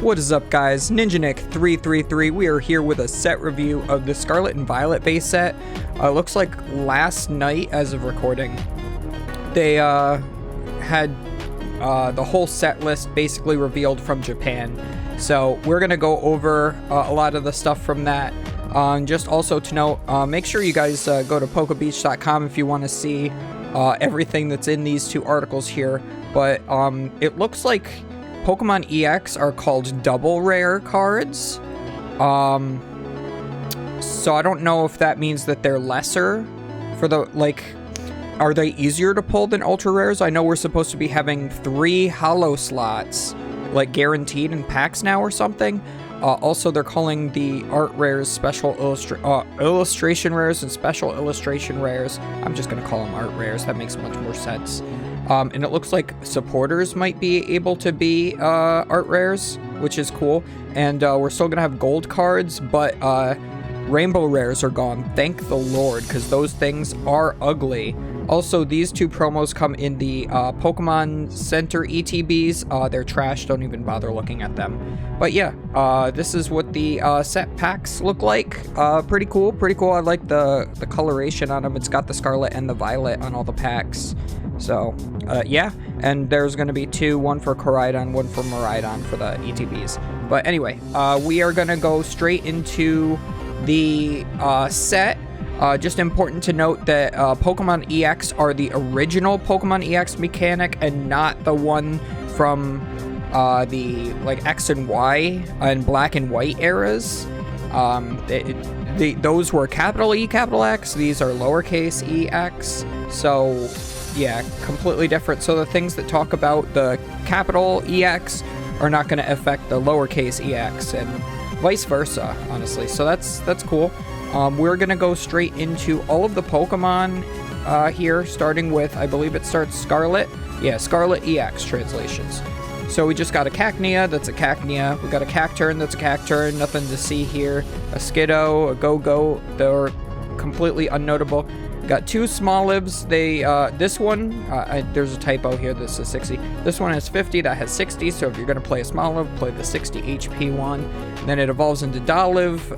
What is up, guys? Ninja Nick 333. We are here with a set review of the Scarlet and Violet base set. Looks like last night, as of recording, they had the whole set list basically revealed from Japan. So we're gonna go over a lot of the stuff from that. Just also to note, make sure you guys go to pokebeach.com if you want to see everything that's in these two articles here. But it looks like Pokemon EX are called double rare cards. So I don't know if that means that they're lesser for the, like, are they easier to pull than ultra rares? I know we're supposed to be having 3 holo slots, like, guaranteed in packs now or something. Also, they're calling the art rares special illustration rares and special illustration rares. I'm just going to call them art rares. That makes much more sense. And it looks like supporters might be able to be art rares, which is cool. And we're still going to have gold cards, but rainbow rares are gone. Thank the Lord, because those things are ugly. Also, these two promos come in the Pokemon Center ETBs. They're trash. Don't even bother looking at them. But yeah, this is what the set packs look like. Pretty cool. Pretty cool. I like the coloration on them. It's got the Scarlet and the Violet on all the packs. So, yeah. And there's going to be 2. One for Koraidon, one for Miraidon for the ETBs. But anyway, we are going to go straight into the set. Just important to note that Pokemon EX are the original Pokemon EX mechanic and not the one from the like X and Y and Black and White eras. Those were capital E, capital X. These are lowercase EX. So yeah, completely different. So the things that talk about the capital EX are not going to affect the lowercase EX and vice versa, honestly. So that's cool. We're going to go straight into all of the Pokemon here, starting with, I believe it starts Scarlet. Yeah, Scarlet EX translations. So we just got a Cacnea, that's a Cacnea. We got a Cacturn, that's a Cacturn. Nothing to see here. A Skiddo, a Go-Go. They're completely unnotable. Got 2 Smolives. They, this one, there's a typo here. This is 60. This one has 50. That has 60. So if you're going to play a Smoliv, play the 60 HP one. And then it evolves into Dolive.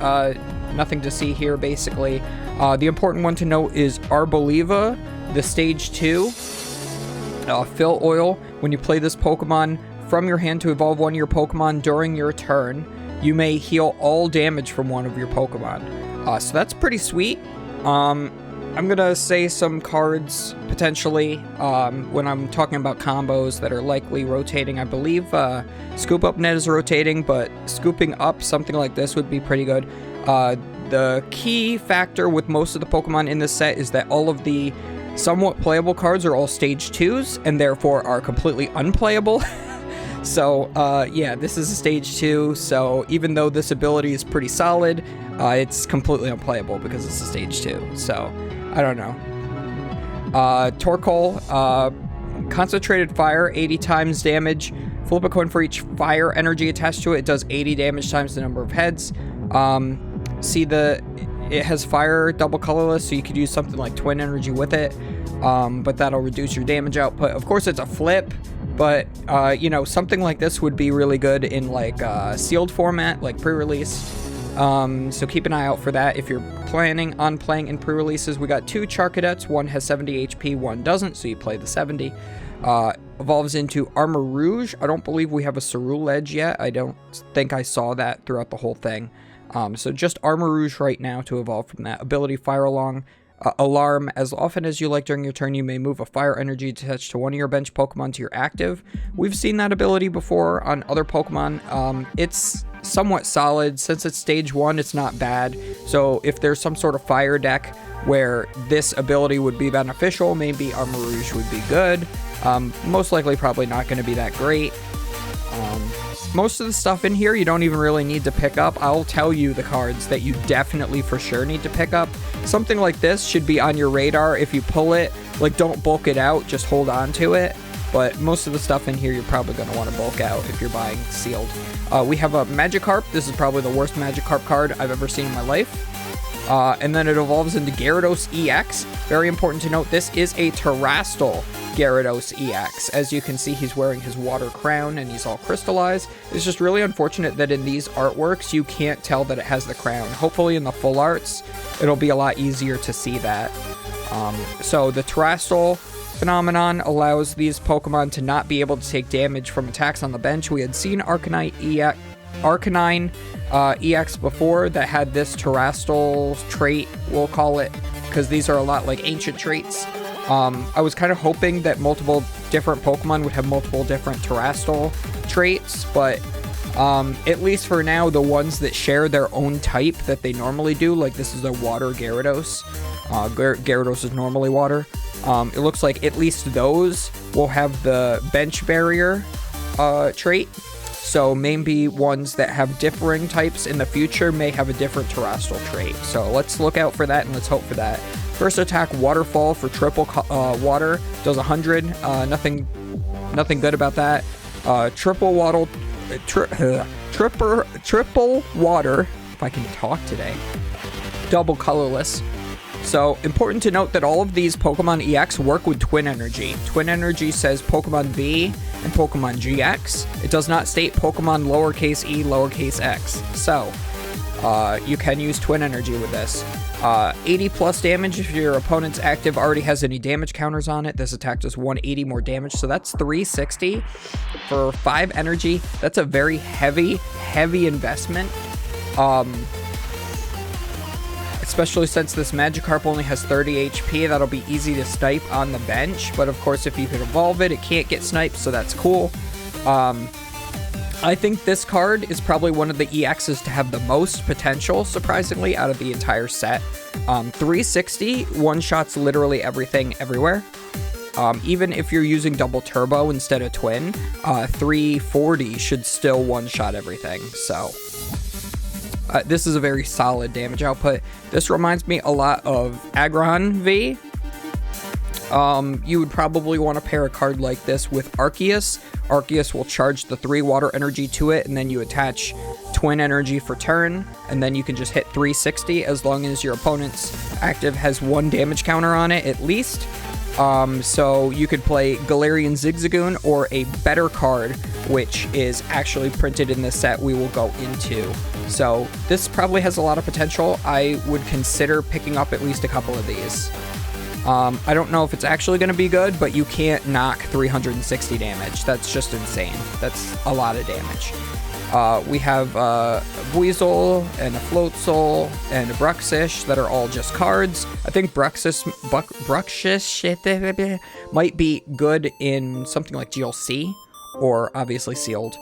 Nothing to see here, basically. The important one to note is Arboliva, the Stage 2. Fill Oil. When you play this Pokemon from your hand to evolve one of your Pokemon during your turn, you may heal all damage from one of your Pokemon. So that's pretty sweet. I'm going to say some cards, potentially, when I'm talking about combos that are likely rotating. I believe Scoop Up Net is rotating, but scooping up something like this would be pretty good. The key factor with most of the Pokemon in this set is that all of the somewhat playable cards are all Stage 2s, and therefore are completely unplayable. So, yeah, this is a Stage 2, so even though this ability is pretty solid, it's completely unplayable because it's a Stage 2, so I don't know. Torkoal, Concentrated Fire, 80 times damage. Flip a coin for each fire energy attached to it. It does 80 damage times the number of heads. See, it has fire double colorless, so you could use something like Twin Energy with it, but that'll reduce your damage output. Of course, it's a flip, but, you know, something like this would be really good in, like, sealed format, like pre-release. So keep an eye out for that if you're planning on playing in pre-releases. We got 2 Charcadets. One has 70 HP, one doesn't, so you play the 70. Evolves into Armor Rouge. I don't believe we have a Cerule Edge yet. I don't think I saw that throughout the whole thing. So just Armor Rouge right now to evolve from that. Ability Fire Alarm. As often as you like during your turn, you may move a fire energy attached to one of your bench Pokemon to your active. We've seen that ability before on other Pokemon. It's somewhat solid. Since it's Stage 1, it's not bad. So if there's some sort of fire deck where this ability would be beneficial, maybe Armor Rouge would be good. Most likely probably not going to be that great. Most of the stuff in here you don't even really need to pick up. I'll tell you the cards that you definitely for sure need to pick up. Something like this should be on your radar. If you pull it, like, don't bulk it out, just hold on to it. But most of the stuff in here you're probably going to want to bulk out if you're buying sealed. We have a Magikarp. This is probably the worst Magikarp card I've ever seen in my life. And then it evolves into Gyarados EX. Very important to note, this is a Terrastal. Gyarados EX. As you can see, he's wearing his water crown and he's all crystallized. It's just really unfortunate that in these artworks, you can't tell that it has the crown. Hopefully in the full arts, it'll be a lot easier to see that. So the Terrestrial phenomenon allows these Pokemon to not be able to take damage from attacks on the bench. We had seen Arcanine EX before that had this Terrestrial trait, we'll call it, because these are a lot like ancient traits. I was kind of hoping that multiple different Pokemon would have multiple different Terrestrial traits, but at least for now, the ones that share their own type that they normally do, like this is a Water Gyarados. Gyarados is normally water. It looks like at least those will have the bench barrier trait. So maybe ones that have differing types in the future may have a different Terrestrial trait. So let's look out for that and let's hope for that. First attack, Waterfall for triple water, does 100. Nothing good about that. Triple water, triple water. If I can talk today. Double colorless. So, important to note that all of these Pokemon EX work with Twin Energy. Twin Energy says Pokemon V and Pokemon GX. It does not state Pokemon lowercase e, lowercase x. So, you can use Twin Energy with this. 80 plus damage if your opponent's active already has any damage counters on it. This attack does 180 more damage, so that's 360 for 5 energy. That's a very heavy investment. Especially since this Magikarp only has 30 HP, that'll be easy to snipe on the bench. But of course, if you could evolve it, it can't get sniped, so that's cool. I think this card is probably one of the EXs to have the most potential, surprisingly, out of the entire set. 360 one-shots literally everything everywhere. Even if you're using double turbo instead of twin, 340 should still one-shot everything, so... this is a very solid damage output. This reminds me a lot of Aggron V. You would probably want to pair a card like this with Arceus. Arceus will charge the 3 water energy to it, and then you attach Twin Energy for turn, and then you can just hit 360 as long as your opponent's active has 1 damage counter on it at least. So you could play Galarian Zigzagoon or a better card, which is actually printed in this set we will go into. So this probably has a lot of potential. I would consider picking up at least a couple of these. I don't know if it's actually going to be good, but you can't knock 360 damage. That's just insane. That's a lot of damage. We have a Buizel and a Floatzel and a Bruxish that are all just cards. I think Bruxish might be good in something like GLC or obviously sealed,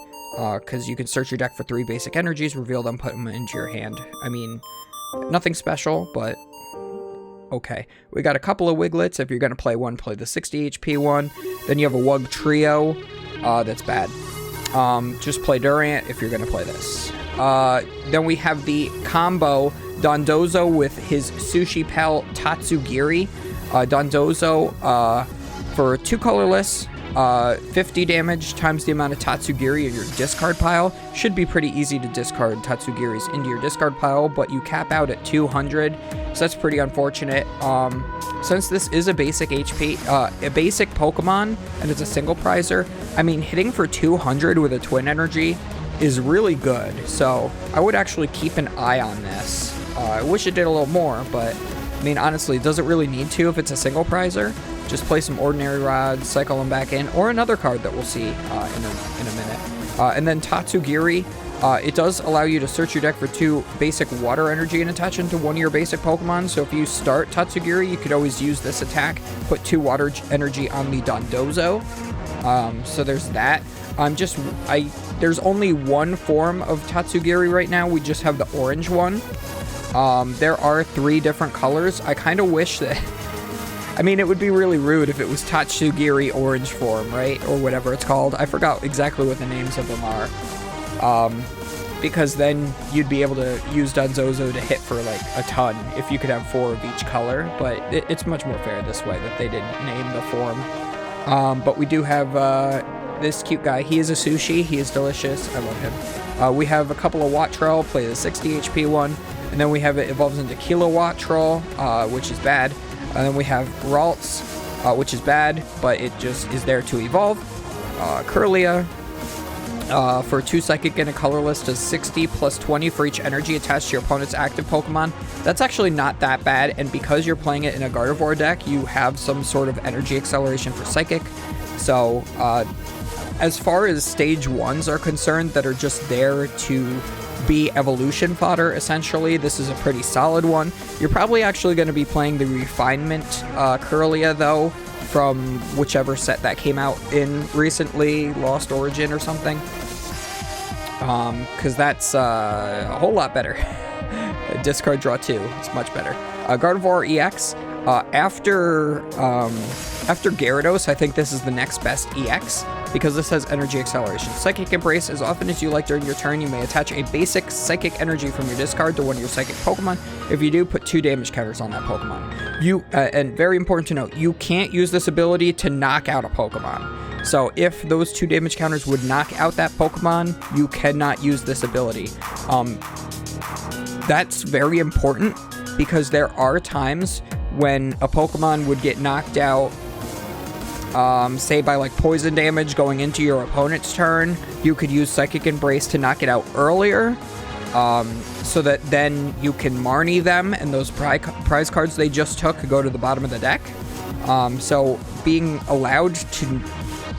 because you can search your deck for 3 basic energies, reveal them, put them into your hand. I mean, nothing special, but okay. We got a couple of Wiglets. If you're going to play one, play the 60 HP one. Then you have a Wug Trio. That's bad. Just play Durant if you're going to play this. Then we have the combo Dondozo with his Sushi Pal Tatsugiri. Dondozo for 2 colorless, 50 damage times the amount of Tatsugiri in your discard pile. Should be pretty easy to discard Tatsugiris into your discard pile, but you cap out at 200, so that's pretty unfortunate. Since this is a basic HP, a basic Pokemon, and it's a single prizer, I mean, hitting for 200 with a Twin Energy is really good, so I would actually keep an eye on this. I wish it did a little more, but I mean, honestly, it doesn't really need to if it's a single prizer. Just play some Ordinary Rods, cycle them back in, or another card that we'll see in a minute. And then Tatsugiri, it does allow you to search your deck for 2 basic water energy and attach them to one of your basic Pokemon. So if you start Tatsugiri, you could always use this attack, put 2 water energy on the Dondozo. So there's that. There's only one form of Tatsugiri right now. We just have the orange one. There are 3 different colors. I kind of wish that... I mean, it would be really rude if it was Tatsugiri orange form, right? Or whatever it's called. I forgot exactly what the names of them are. Because then you'd be able to use Dondozo to hit for like a ton if you could have 4 of each color. But it's much more fair this way that they didn't name the form. But we do have this cute guy. He is a sushi. He is delicious. I love him. We have a couple of Wattrel, play the 60 HP one. And then we have it evolves into Kilowatt Troll, which is bad. And then we have Ralts, which is bad, but it just is there to evolve. Kirlia, for 2 Psychic and a colorless, does 60 plus 20 for each energy attached to your opponent's active Pokemon. That's actually not that bad, and because you're playing it in a Gardevoir deck, you have some sort of energy acceleration for Psychic. So, as far as stage 1s are concerned that are just there to be evolution fodder, essentially, this is a pretty solid one. You're probably actually going to be playing the Refinement Kirlia, though, from whichever set that came out in recently, Lost Origin or something. Because that's a whole lot better. Discard, draw 2. It's much better. Gardevoir EX. After Gyarados, I think this is the next best EX, because this has energy acceleration. Psychic Embrace, as often as you like during your turn, you may attach a basic psychic energy from your discard to one of your psychic Pokemon. If you do, put 2 damage counters on that Pokemon. And very important to note, you can't use this ability to knock out a Pokemon. So if those 2 damage counters would knock out that Pokemon, you cannot use this ability. That's very important, because there are times when a Pokemon would get knocked out, say by like poison damage going into your opponent's turn. You could use Psychic Embrace to knock it out earlier, so that then you can Marnie them, and those prize cards they just took go to the bottom of the deck. So being allowed to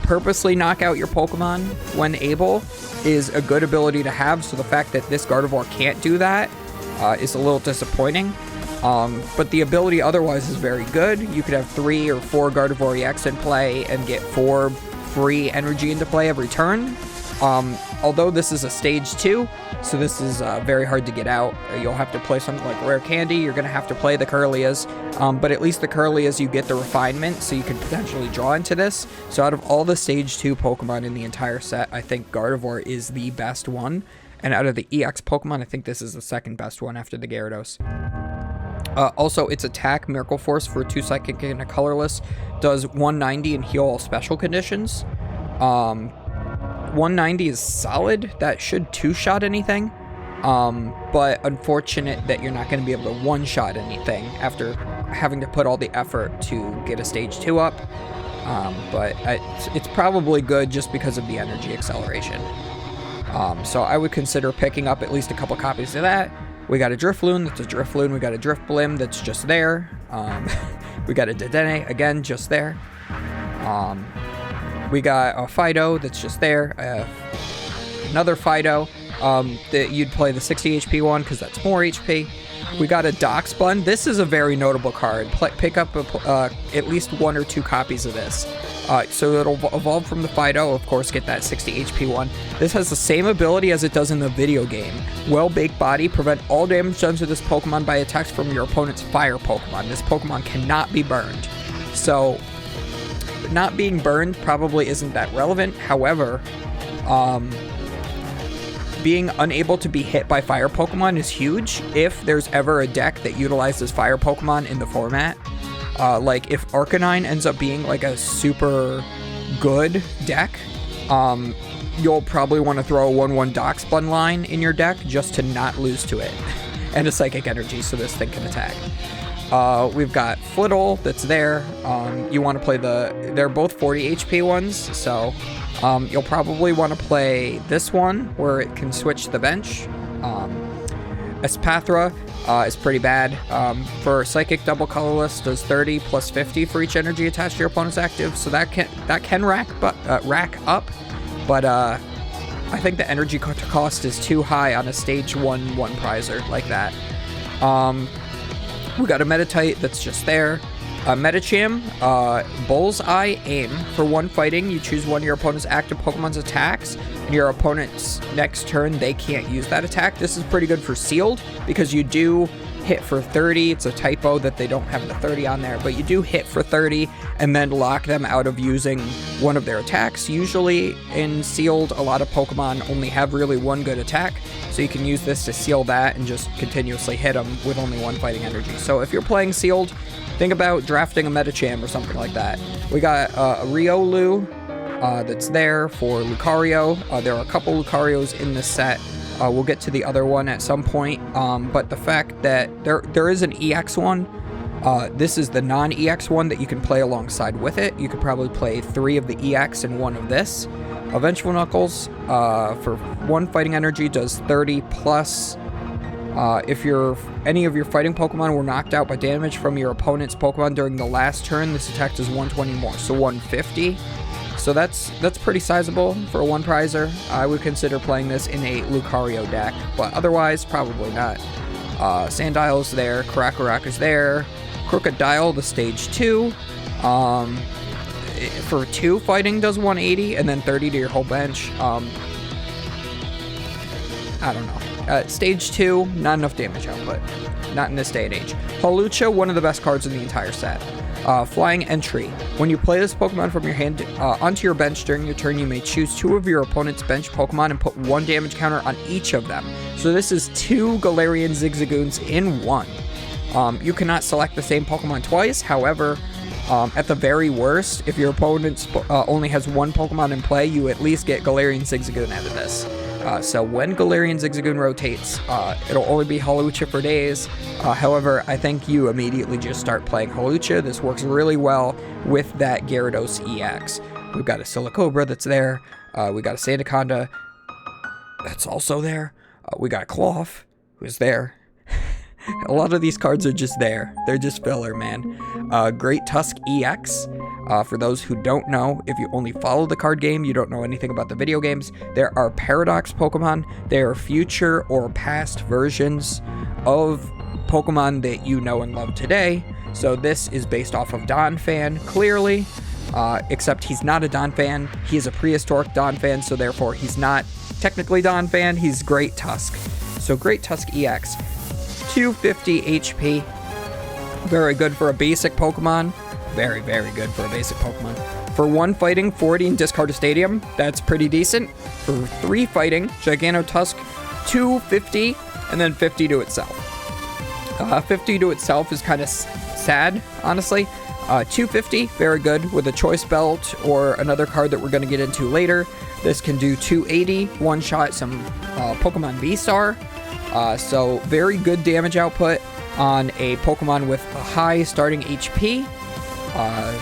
purposely knock out your Pokemon when able is a good ability to have, so the fact that this Gardevoir can't do that is a little disappointing. But the ability otherwise is very good. You could have 3 or 4 Gardevoir EX in play and get 4 free energy into play every turn. Although this is a stage 2, so this is very hard to get out. You'll have to play something like Rare Candy. You're going to have to play the Kirlias. But at least the Kirlias, you get the Refinement, so you can potentially draw into this. So out of all the stage 2 Pokemon in the entire set, I think Gardevoir is the best one. And out of the EX Pokemon, I think this is the second best one after the Gyarados. Also, its attack, Miracle Force, for 2 Psychic and a colorless, does 190 and heal all special conditions. 190 is solid. That should 2-shot anything. But unfortunate that you're not going to be able to 1-shot anything after having to put all the effort to get a stage 2 up. But it's probably good just because of the energy acceleration. So I would consider picking up at least a couple copies of that. We got a Drifloon, that's a Drifloon. We got a Drifblim, that's just there. We got a Dedenne, again, just there. We got a Fido, that's just there. Another Fido, that you'd play the 60 HP one, because that's more HP. We got a Doxbun. This is a very notable card. Pick up at least 1 or 2 copies of this. So it'll evolve from the Fido, of course, get that 60 HP one. This has the same ability as it does in the video game. Well-Baked Body, prevent all damage done to this Pokemon by attacks from your opponent's fire Pokemon. This Pokemon cannot be burned. So, not being burned probably isn't that relevant. However, being unable to be hit by fire Pokemon is huge if there's ever a deck that utilizes fire Pokemon in the format. Like if Arcanine ends up being like a super good deck, you'll probably want to throw a 1/1 Doxbun line in your deck just to not lose to it. And a Psychic Energy so this thing can attack. We've got Flittle that's there. You want to play they're both 40 HP ones, so you'll probably want to play this one where it can switch the bench. Espathra is pretty bad. For Psychic double colorless, does 30 plus 50 for each energy attached to your opponent's active, so that can rack up, but I think the energy cost is too high on a stage 1 prizer like that. We got a Meditite that's just there. Medicham, Bullseye Aim. For 1 fighting, you choose one of your opponent's active Pokemon's attacks, and your opponent's next turn, they can't use that attack. This is pretty good for Sealed, because you do hit for 30. It's a typo that they don't have the 30 on there, but you do hit for 30 and then lock them out of using one of their attacks. Usually in Sealed, a lot of Pokemon only have really 1 good attack, so you can use this to seal that and just continuously hit them with only 1 fighting energy. So if you're playing Sealed, think about drafting a Medicham or something like that. We got a Riolu that's there for Lucario. There are a couple Lucarios in this set. We'll get to the other one at some point, but the fact that there is an EX one This is the non-EX one that you can play alongside with it. You could probably play 3 of the EX and 1 of this. Vengeful Knuckles, for 1 fighting energy, does 30 plus. If any of your fighting Pokemon were knocked out by damage from your opponent's Pokemon during the last turn, this attack does 120 more, so 150. So that's pretty sizable for a 1-prizer. I would consider playing this in a Lucario deck, but otherwise, probably not. Sandile's there, Karakaraka is there, Crocodile, the stage 2. For 2 fighting does 180, and then 30 to your whole bench. I don't know. Stage 2, not enough damage output. Not in this day and age. Hawlucha, one of the best cards in the entire set. Flying Entry. When you play this Pokemon from your hand onto your bench during your turn, you may choose 2 of your opponent's bench Pokemon and put 1 damage counter on each of them. So this is 2 Galarian Zigzagoons in 1. You cannot select the same Pokemon twice. However, at the very worst, if your opponent only has 1 Pokemon in play, you at least get Galarian Zigzagoon out of this. So when Galarian Zigzagoon rotates, it'll only be Hawlucha for days. However, I think you immediately just start playing Hawlucha. This works really well with that Gyarados EX. We've got a Silicobra that's there. We got a Sandaconda that's also there. We got a Cloth who's there. A lot of these cards are just there. They're just filler, man. Great Tusk EX. For those who don't know, if you only follow the card game, you don't know anything about the video games, there are Paradox Pokemon. They are future or past versions of Pokemon that you know and love today. So this is based off of Donphan, clearly. Except he's not a Donphan. He is a prehistoric Donphan, so therefore he's not technically Donphan. He's Great Tusk. So Great Tusk EX. 250 HP. Very good for a basic Pokemon. Very, very good for a basic Pokemon. For 1 fighting, 40 and discard a stadium. That's pretty decent. For 3 fighting, Giganotusk, 250, and then 50 to itself. 50 to itself is kind of sad, honestly. 250, very good with a Choice Belt or another card that we're going to get into later. This can do 280, one-shot some Pokemon V-Star. So very good damage output on a Pokemon with a high starting HP.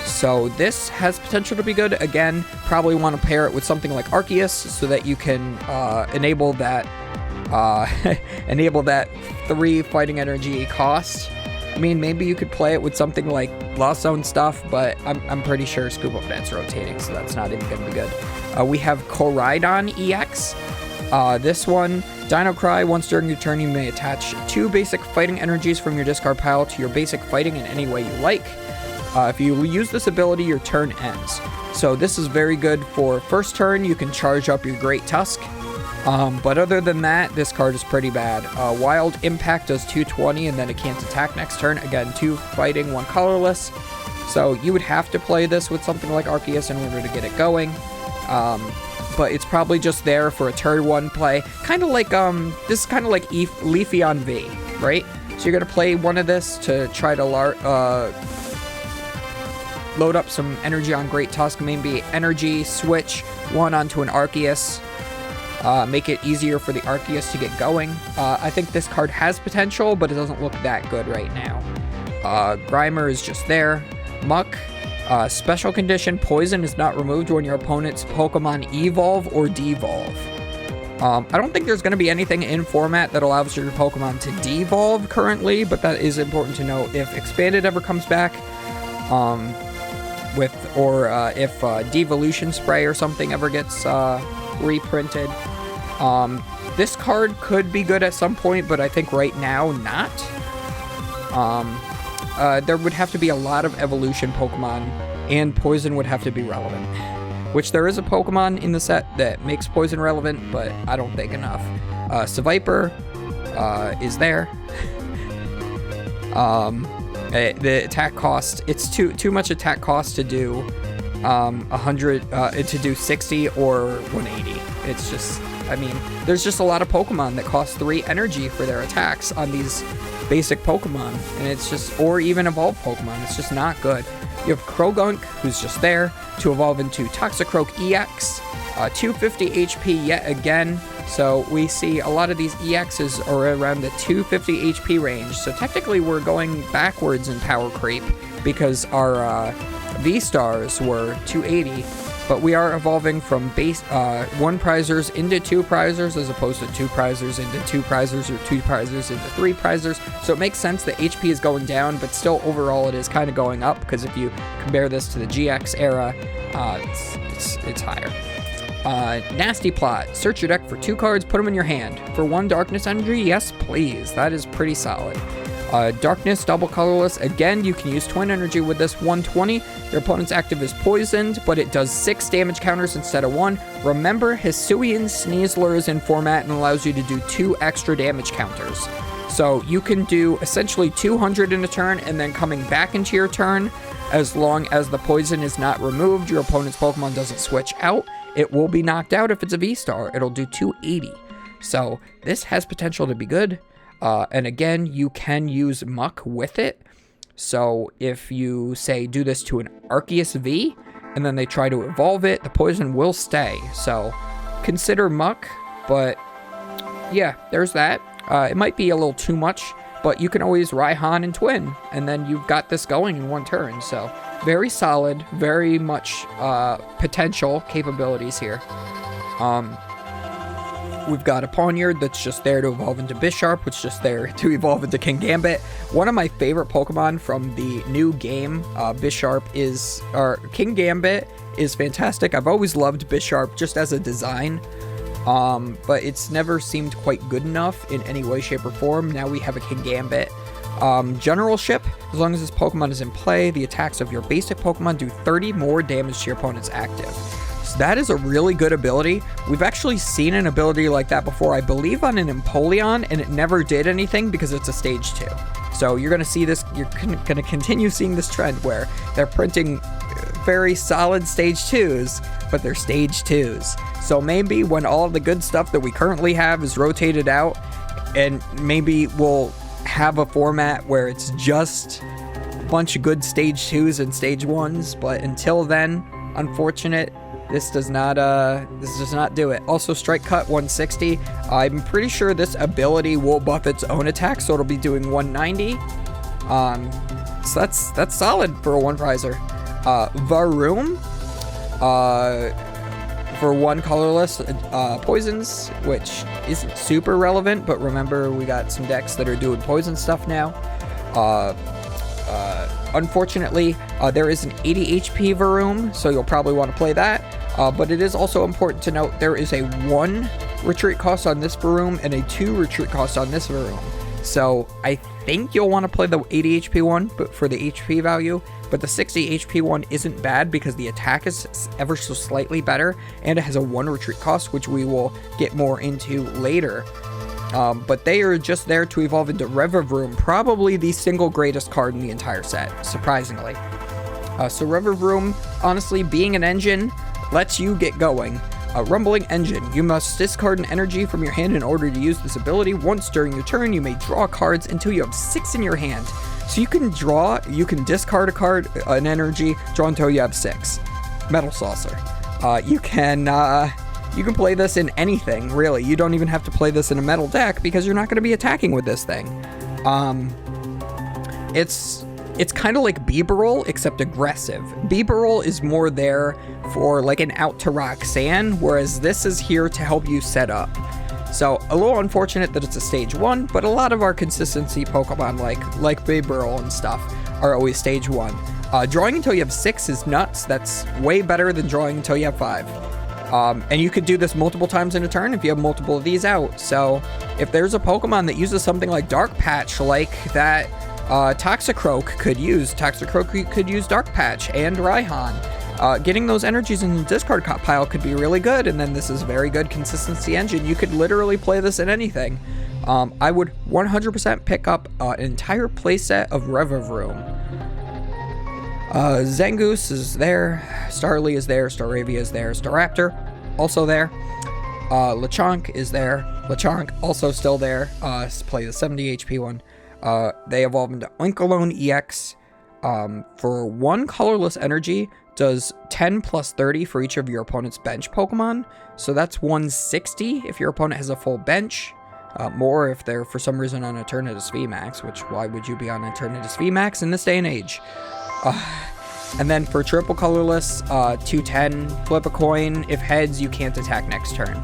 So this has potential to be good. Again, probably want to pair it with something like Arceus so that you can enable that 3 fighting energy cost. I mean, maybe you could play it with something like Lost Zone stuff, but I'm pretty sure Scoop Up Net's rotating, so that's not even going to be good. We have Koraidon EX. This one, Dino Cry, once during your turn you may attach 2 basic fighting energies from your discard pile to your basic fighting in any way you like. If you use this ability, your turn ends. So this is very good for first turn. You can charge up your Great Tusk. But other than that, this card is pretty bad. Wild Impact does 220 and then it can't attack next turn. Again, 2 fighting, 1 colorless. So you would have to play this with something like Arceus in order to get it going. But it's probably just there for a turn 1 play. Kind of like, this is kind of like Leafeon V, right? So you're going to play one of this to try to load up some energy on Great Tusk. Maybe energy, switch 1 onto an Arceus. Make it easier for the Arceus to get going. I think this card has potential, but it doesn't look that good right now. Grimer is just there. Muck. Special condition, poison is not removed when your opponent's Pokemon evolve or devolve. I don't think there's going to be anything in format that allows your Pokemon to devolve currently, but that is important to know if Expanded ever comes back. If Devolution Spray or something ever gets reprinted. This card could be good at some point, but I think right now not. There would have to be a lot of evolution Pokemon, and poison would have to be relevant. Which there is a Pokemon in the set that makes poison relevant, but I don't think enough. Seviper is there. The attack cost, it's too much attack cost to do 100 to do 60 or 180. It's just, I mean, there's just a lot of Pokemon that cost 3 energy for their attacks on these basic Pokemon, and it's just, or even evolved Pokemon, it's just not good. You have Krogunk, who's just there to evolve into Toxicroak EX, 250 HP yet again. So we see a lot of these EXs are around the 250 HP range. So technically we're going backwards in power creep because our V-stars were 280. But we are evolving from base 1 prizers into 2 prizers as opposed to 2 prizers into 2 prizers or 2 prizers into 3 prizers. So it makes sense that HP is going down, but still overall it is kind of going up because if you compare this to the GX era, it's higher. Nasty Plot. Search your deck for 2 cards, put them in your hand. For 1 Darkness Energy, yes please. That is pretty solid. Darkness, double colorless. Again, you can use Twin Energy with this 120. Your opponent's active is poisoned, but it does 6 damage counters instead of 1. Remember, Hisuian Sneasler is in format and allows you to do 2 extra damage counters. So you can do essentially 200 in a turn, and then coming back into your turn, as long as the poison is not removed, your opponent's Pokemon doesn't switch out. It will be knocked out if it's a V-Star. It'll do 280. So this has potential to be good. And again, you can use Muck with it. So if you say do this to an Arceus V, and then they try to evolve it, the poison will stay. So consider Muck, but yeah, there's that. It might be a little too much, but you can always Raihan and Twin, and then you've got this going in 1 turn. So very solid, very much potential capabilities here. We've got a Pawniard that's just there to evolve into Bisharp, which is just there to evolve into King Gambit. One of my favorite Pokemon from the new game, King Gambit is fantastic. I've always loved Bisharp just as a design, but it's never seemed quite good enough in any way, shape, or form. Now we have a King Gambit. Generalship, as long as this Pokemon is in play, the attacks of your basic Pokemon do 30 more damage to your opponent's active. So that is a really good ability. We've actually seen an ability like that before, I believe on an Empoleon, and it never did anything because it's a stage 2. So you're going to see this, you're going to continue seeing this trend where they're printing very solid stage 2s, but they're stage 2s. So maybe when all the good stuff that we currently have is rotated out, and maybe we'll have a format where it's just a bunch of good stage 2s and stage 1s, but until then, unfortunate. This does not do it. Also, Strike Cut 160. I'm pretty sure this ability will buff its own attack, so it'll be doing 190. So that's solid for a 1 prizer. Varoom. For 1 colorless poisons, which isn't super relevant, but remember we got some decks that are doing poison stuff now. Unfortunately, there is an 80 HP Varoom, so you'll probably want to play that. But it is also important to note there is a 1 retreat cost on this Varoom and a 2 retreat cost on this Varoom. So I think you'll want to play the 80 HP one, but for the HP value. But the 60 HP one isn't bad because the attack is ever so slightly better, and it has a 1 retreat cost, which we will get more into later. But they are just there to evolve into Revavroom, probably the single greatest card in the entire set, surprisingly. So Revavroom, honestly, being an engine, lets you get going. Rumbling Engine. You must discard an energy from your hand in order to use this ability. Once during your turn, you may draw cards until you have 6 in your hand. So you can discard a card, an energy, draw until you have 6. Metal Saucer. You can play this in anything, really. You don't even have to play this in a metal deck because you're not going to be attacking with this thing. It's kind of like Bibarel, except aggressive. Bibarel is more there for like an out to Roxanne, whereas this is here to help you set up. So a little unfortunate that it's a stage 1, but a lot of our consistency Pokemon like Bibarel and stuff are always stage 1. Drawing until you have 6 is nuts. That's way better than drawing until you have 5. And you could do this multiple times in a turn if you have multiple of these out. So if there's a Pokemon that uses something like Dark Patch, like that Toxicroak could use. Toxicroak could use Dark Patch and Raihan. Getting those energies in the discard pile could be really good, and then this is very good consistency engine. You could literally play this in anything. I would 100% pick up an entire playset of Revavroom. Zangoose is there, Starly is there, Staravia is there, Staraptor also there, Lechonk is there, Lechonk also still there, play the 70 HP one. They evolve into Oinkologne EX. For 1 colorless energy, does 10 plus 30 for each of your opponent's bench Pokemon. So that's 160 if your opponent has a full bench. More if they're for some reason on Eternatus VMAX, which why would you be on Eternatus VMAX in this day and age? And then for triple colorless, 210, flip a coin. If heads, you can't attack next turn.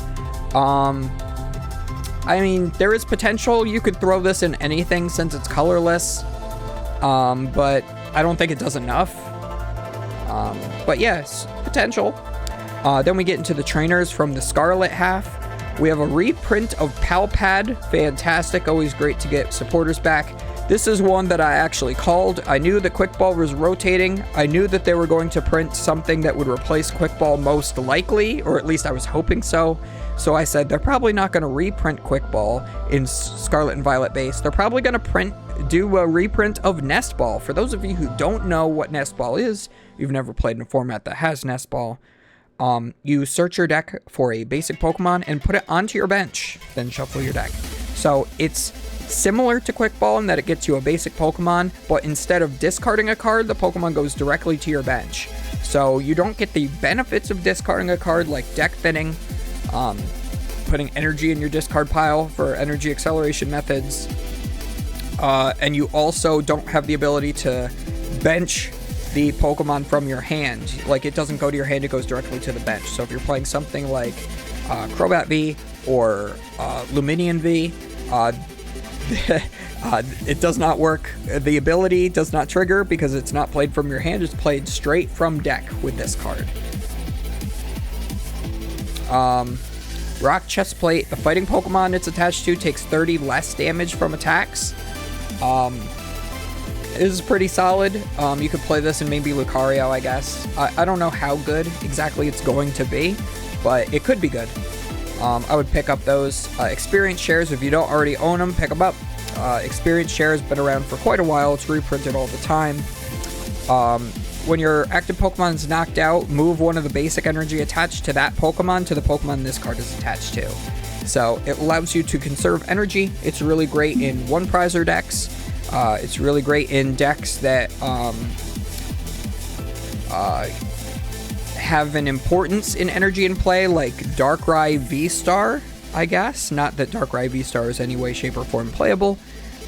I mean, there is potential. You could throw this in anything since it's colorless, but I don't think it does enough. But yes, potential. Then we get into the trainers from the Scarlet half. We have a reprint of Palpad. Fantastic. Always great to get supporters back. This is one that I actually called. I knew that Quick Ball was rotating. I knew that they were going to print something that would replace Quick Ball most likely, or at least I was hoping so. So I said they're probably not going to reprint Quick Ball in Scarlet and Violet base. They're probably going to do a reprint of Nest Ball. For those of you who don't know what Nest Ball is, you've never played in a format that has Nest Ball. You search your deck for a basic Pokemon and put it onto your bench, then shuffle your deck. So it's similar to Quick Ball in that it gets you a basic Pokemon, but instead of discarding a card, the Pokemon goes directly to your bench. So you don't get the benefits of discarding a card like deck thinning, putting energy in your discard pile for energy acceleration methods, and you also don't have the ability to bench the Pokemon from your hand. Like, it doesn't go to your hand, it goes directly to the bench. So if you're playing something like Crobat V or Luminion V, it does not work. The ability does not trigger because it's not played from your hand, it's played straight from deck with this card. Rock Chestplate, the fighting Pokemon it's attached to takes 30 less damage from attacks. This is pretty solid. You could play this in maybe Lucario, I guess. I don't know how good exactly it's going to be, but it could be good. I would pick up those. Experience shares, if you don't already own them, pick them up. Experience shares been around for quite a while. It's reprinted all the time. When your active Pokemon is knocked out, move one of the basic energy attached to that Pokemon to the Pokemon this card is attached to. So it allows you to conserve energy. It's really great in one prizer decks. It's really great in decks that have an importance in energy in play, like Darkrai V-Star, I guess. Not that Darkrai V-Star is any way, shape, or form playable,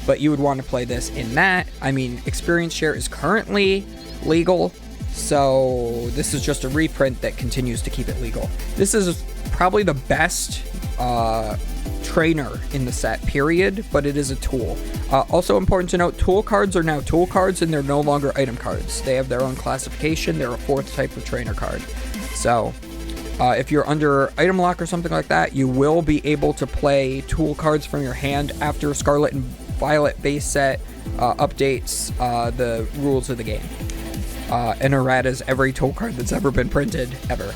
but you would want to play this in that. I mean, Experience Share is currently legal, so this is just a reprint that continues to keep it legal. This is probably the best trainer in the set, period, but it is a tool. Also important to note, tool cards are now tool cards and they're no longer item cards. They have their own classification. They're a fourth type of trainer card. So if you're under item lock or something like that, you will be able to play tool cards from your hand after Scarlet and Violet base set updates the rules of the game. And erratas every tool card that's ever been printed, ever.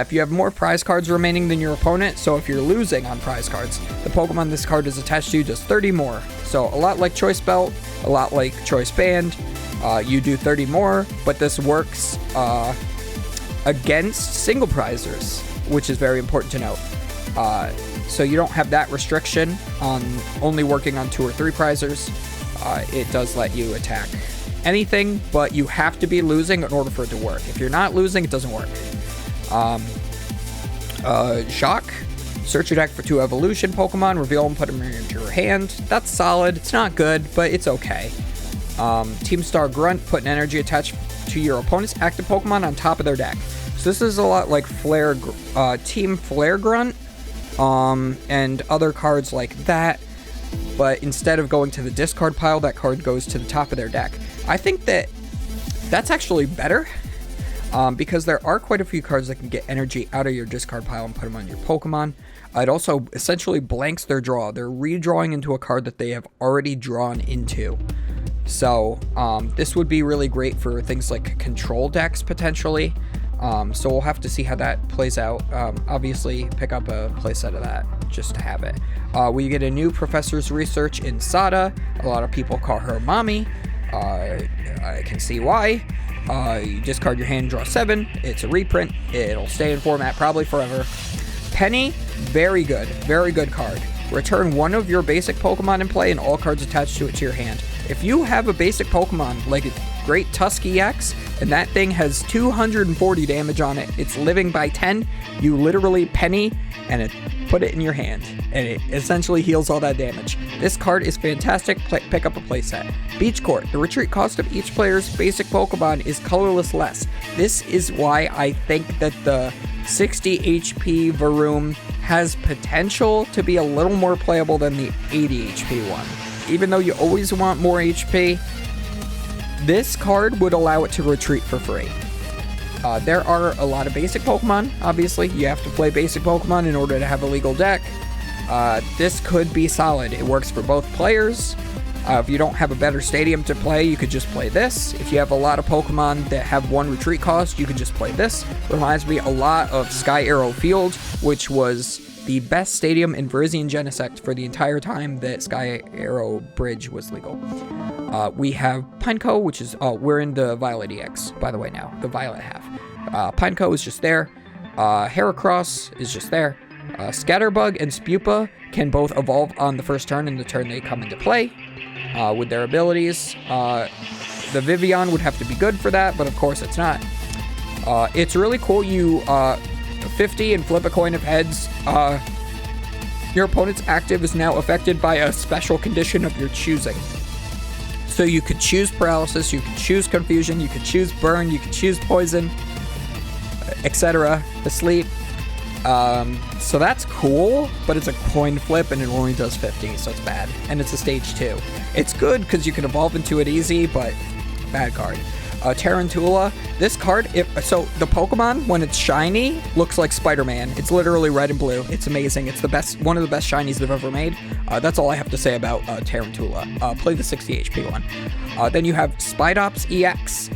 If you have more prize cards remaining than your opponent, so if you're losing on prize cards, the Pokemon this card is attached to does 30 more. So a lot like Choice Belt, a lot like Choice Band, you do 30 more, but this works against single prizers, which is very important to note. So you don't have that restriction on only working on 2 or 3 prizers. It does let you attack anything, but you have to be losing in order for it to work. If you're not losing, it doesn't work. Shock. Search your deck for 2 evolution Pokemon, reveal them, put them into your hand. That's solid. It's not good, but it's okay. Team Star Grunt, put an energy attached to your opponent's active Pokemon on top of their deck. So this is a lot like Team Flare Grunt, and other cards like that. But instead of going to the discard pile, that card goes to the top of their deck. I think that that's actually better, because there are quite a few cards that can get energy out of your discard pile and put them on your Pokemon. It also essentially blanks their draw. They're redrawing into a card that they have already drawn into. So this would be really great for things like control decks, potentially. So we'll have to see how that plays out. Obviously, pick up a playset of that just to have it. We get a new Professor's Research in Sada. A lot of people call her Mommy. I can see why. You discard your hand, draw 7. It's a reprint. It'll stay in format probably forever. Penny, very good card. Return one of your basic Pokemon in play and all cards attached to it to your hand. If you have a basic Pokemon like a Great Tusk EX and that thing has 240 damage on it. It's living by 10. You literally penny and put it in your hand, and it essentially heals all that damage. This card is fantastic. Pick up a playset. Beach Court. The retreat cost of each player's basic Pokemon is colorless less. This is why I think that the 60 HP Varoom has potential to be a little more playable than the 80 HP one. Even though you always want more HP, this card would allow it to retreat for free. There are a lot of basic Pokemon, obviously. You have to play basic Pokemon in order to have a legal deck. This could be solid. It works for both players. If you don't have a better stadium to play, you could just play this. If you have a lot of Pokemon that have one retreat cost, you could just play this. Reminds me a lot of Sky Arrow Field, which was the best stadium in Virizion Genesect for the entire time that Sky Arrow Bridge was legal. We have Pineco, which is, we're in the Violet EX, by the way, now, the Violet half. Pineco is just there. Heracross is just there. Scatterbug and Spupa can both evolve on the first turn and the turn they come into play with their abilities. The Vivian would have to be good for that, but of course it's not. It's really cool. You 50 and flip a coin of heads. Your opponent's active is now affected by a special condition of your choosing. So you could choose paralysis, you could choose confusion, you could choose burn, you could choose poison, etc. Asleep. So that's cool, but it's a coin flip and it only does 50, so it's bad. And it's a stage 2. It's good because you can evolve into it easy, but bad card. Tarantula. This card, so the Pokemon, when it's shiny, looks like Spider-Man. It's literally red and blue. It's amazing. It's the best, one of the best shinies they've ever made. That's all I have to say about Tarantula. Play the 60 HP one. Then you have Spidops EX.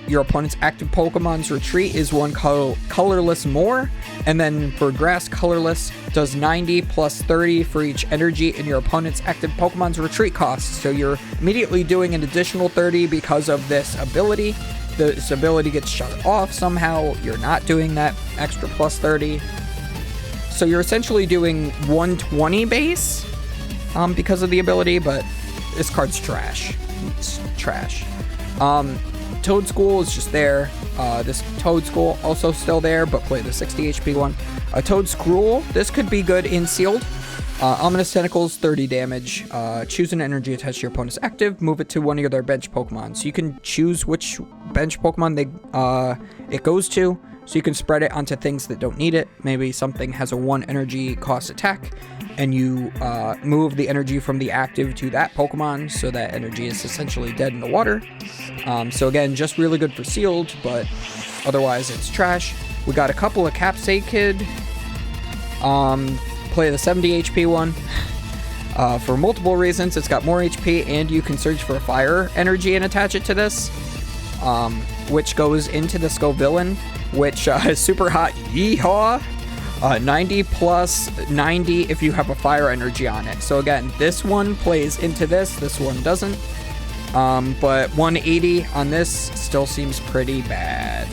Your opponent's active Pokemon's retreat is one colorless more. And then for grass, colorless does 90 plus 30 for each energy in your opponent's active Pokemon's retreat cost. So you're immediately doing an additional 30 because of this ability. This ability gets shut off somehow. You're not doing that extra plus 30. So you're essentially doing 120 base because of the ability, but this card's trash. It's trash. Toad School is just there. This Toad School also still there, but play the 60 HP one. Toad Scroll, this could be good in sealed. Ominous Tentacles, 30 damage. Choose an energy attached to your opponent's active. Move it to one of their bench Pokemon. So you can choose which bench Pokemon it goes to. So you can spread it onto things that don't need it. Maybe something has a 1 energy cost attack, and you move the energy from the active to that Pokemon, so that energy is essentially dead in the water. So again, just really good for sealed, but otherwise it's trash. We got a couple of Capsakid. Play the 70 HP one. For multiple reasons. It's got more HP, and you can search for fire energy and attach it to this, which goes into the Scovillain, which is super hot. Yeehaw! 90 plus 90 if you have a fire energy on it. So again, this one plays into this one doesn't. But 180 on this still seems pretty bad.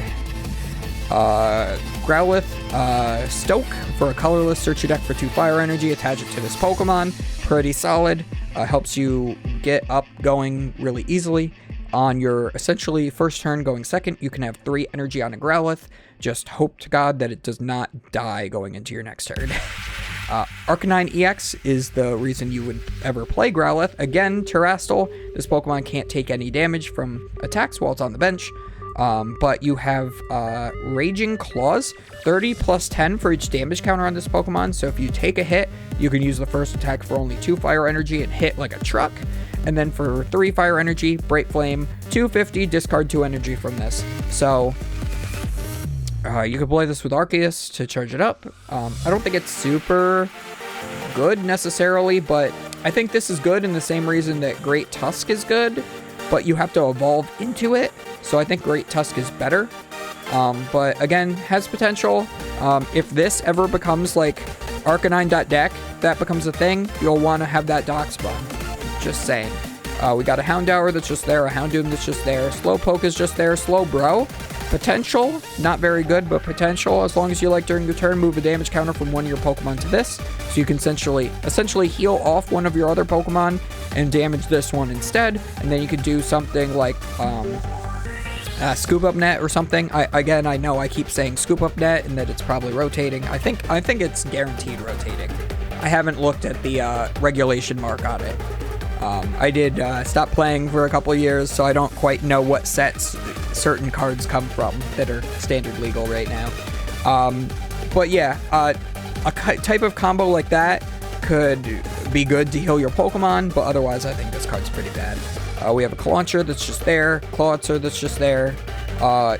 Growlithe, Stoke for a colorless. Search your deck for 2 fire energy, attach it to this Pokemon. Pretty solid. Helps you get up going really easily. On your essentially first turn going second, you can have 3 energy on a Growlithe. Just hope to God that it does not die going into your next turn. Arcanine EX is the reason you would ever play Growlithe. Again, Terrastal. This Pokemon can't take any damage from attacks while it's on the bench. But you have Raging Claws, 30 plus 10 for each damage counter on this Pokemon. So if you take a hit, you can use the first attack for only 2 fire energy and hit like a truck. And then for 3 fire energy, Bright Flame, 250, discard 2 energy from this. So you could play this with Arceus to charge it up. I don't think it's super good necessarily, but I think this is good in the same reason that Great Tusk is good, but you have to evolve into it. So I think Great Tusk is better. But again, has potential. If this ever becomes like Arcanine.deck, that becomes a thing, you'll want to have that dock spawn. Just saying. We got a Houndour that's just there, a Houndoom that's just there, Slowpoke is just there, Slowbro. Potential, not very good, but potential. As long as you like during your turn, move a damage counter from one of your Pokemon to this. So you can essentially heal off one of your other Pokemon and damage this one instead. And then you could do something like Scoop Up Net or something. I know I keep saying Scoop Up Net and that it's probably rotating. I think it's guaranteed rotating. I haven't looked at the regulation mark on it. I did stop playing for a couple of years, so I don't quite know what sets certain cards come from that are standard legal right now. But yeah, a type of combo like that could be good to heal your Pokemon, but otherwise I think this card's pretty bad. We have a Clauncher that's just there, Clawitzer that's just there.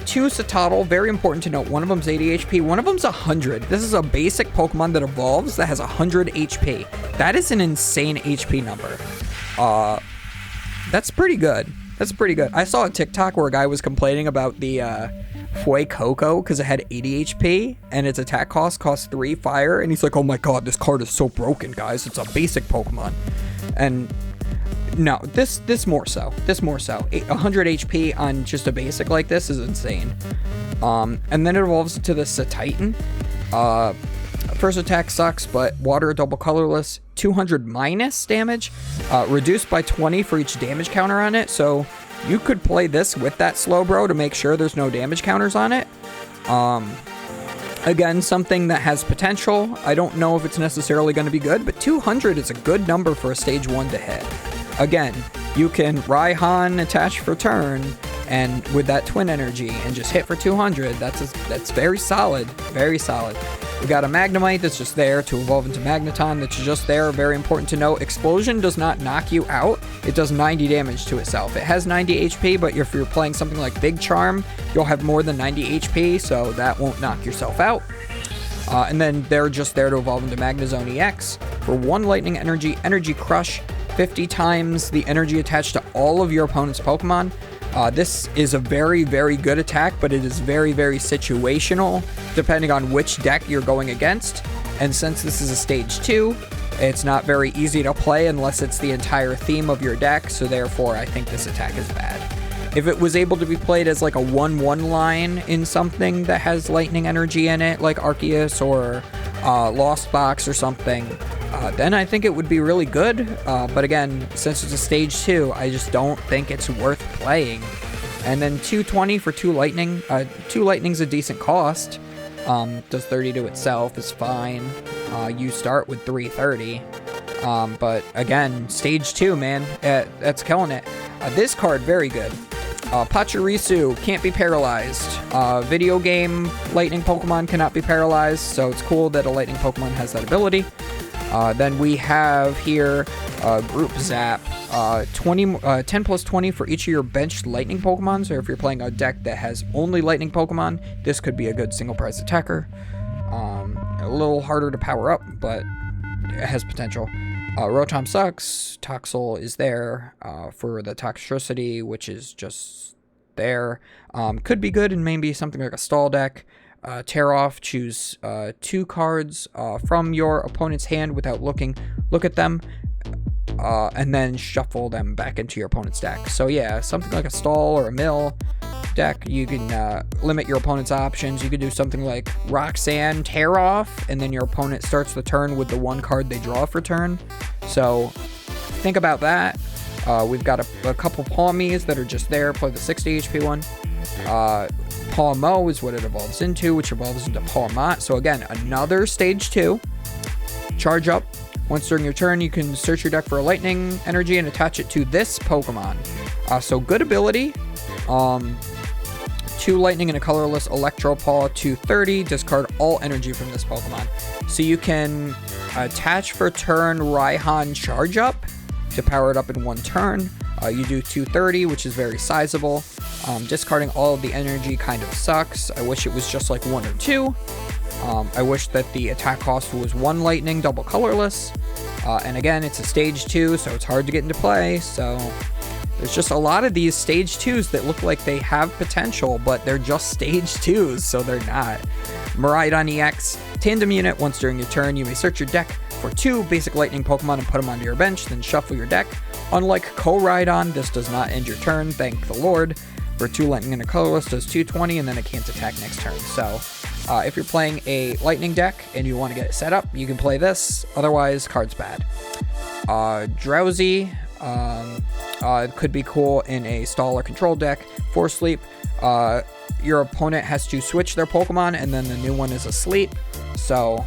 2 Citadel, very important to note. One of them's 80 HP, one of them's 100. This is a basic Pokemon that evolves that has 100 HP. That is an insane HP number. That's pretty good. That's pretty good. I saw a TikTok where a guy was complaining about the Fuecoco because it had 80 HP and its attack cost 3 fire, and he's like, oh my god, this card is so broken, guys. It's a basic Pokemon. And no, this more so. 100 HP on just a basic like this is insane. And then it evolves to the Cititan. First attack sucks, but water, double colorless, 200 minus damage, reduced by 20 for each damage counter on it. So you could play this with that Slowbro to make sure there's no damage counters on it. Again, something that has potential. I don't know if it's necessarily going to be good, but 200 is a good number for a stage 1 to hit. Again, you can Raihan attach for turn, and with that twin energy, and just hit for 200. That's very solid, very solid. We got a Magnemite that's just there to evolve into Magneton. That's just there. Very important to note. Explosion does not knock you out. It does 90 damage to itself. It has 90 HP, but if you're playing something like Big Charm, you'll have more than 90 HP, so that won't knock yourself out. And then they're just there to evolve into Magnezone EX. For 1 Lightning Energy, Energy Crush, 50 times the energy attached to all of your opponent's Pokemon. This is a very, very good attack, but it is very, very situational depending on which deck you're going against. And since this is a stage 2, it's not very easy to play unless it's the entire theme of your deck, so therefore I think this attack is bad. If it was able to be played as like a 1/1 line in something that has lightning energy in it, like Arceus or Lost Box or something, then I think it would be really good. But again, since it's a stage 2, I just don't think it's worth playing. And then 220 for 2 lightning. 2 lightning's a decent cost. Does 30 to itself, is fine. You start with 330. But again, stage 2, man, that's killing it. This card, very good. Pachirisu can't be paralyzed. Video game lightning Pokemon cannot be paralyzed, so it's cool that a lightning Pokemon has that ability. Then we have here Group Zap, 10 plus 20 for each of your benched lightning Pokemon. So if you're playing a deck that has only lightning Pokemon, this could be a good single prize attacker. A little harder to power up, but it has potential. Rotom sucks. Toxel is there for the toxicity, which is just there. Could be good in maybe something like a stall deck. Tear off, choose 2 cards from your opponent's hand without look at them, and then shuffle them back into your opponent's deck. So yeah, something like a stall or a mill deck, you can limit your opponent's options. You could do something like Roxanne, Tear Off, and then your opponent starts the turn with the 1 card they draw for turn. So think about that. We've got a couple Palmies that are just there. Play the 60 HP one. Palmo is what it evolves into, which evolves into Palmot. So again, another stage 2. Charge up. Once during your turn, you can search your deck for a lightning energy and attach it to this Pokemon. So good ability. 2 lightning and a colorless Electro Paw, 230. Discard all energy from this Pokemon. So you can attach for turn Raihan Charge Up to power it up in 1 turn. You do 230, which is very sizable. Discarding all of the energy kind of sucks. I wish it was just like 1 or 2. I wish that the attack cost was 1 lightning, double colorless. And again, it's a stage 2, so it's hard to get into play. So there's just a lot of these stage 2s that look like they have potential, but they're just stage 2s, so they're not. Miraidon EX, tandem unit. Once during your turn, you may search your deck for 2 basic lightning Pokemon and put them onto your bench, then shuffle your deck. Unlike Koraidon, this does not end your turn, thank the Lord. For 2 lightning and a colorless, does 220, and then it can't attack next turn. So if you're playing a lightning deck and you want to get it set up, you can play this. Otherwise, card's bad. Drowsy, could be cool in a stall or control deck. Force Sleep, your opponent has to switch their Pokemon and then the new one is asleep. So,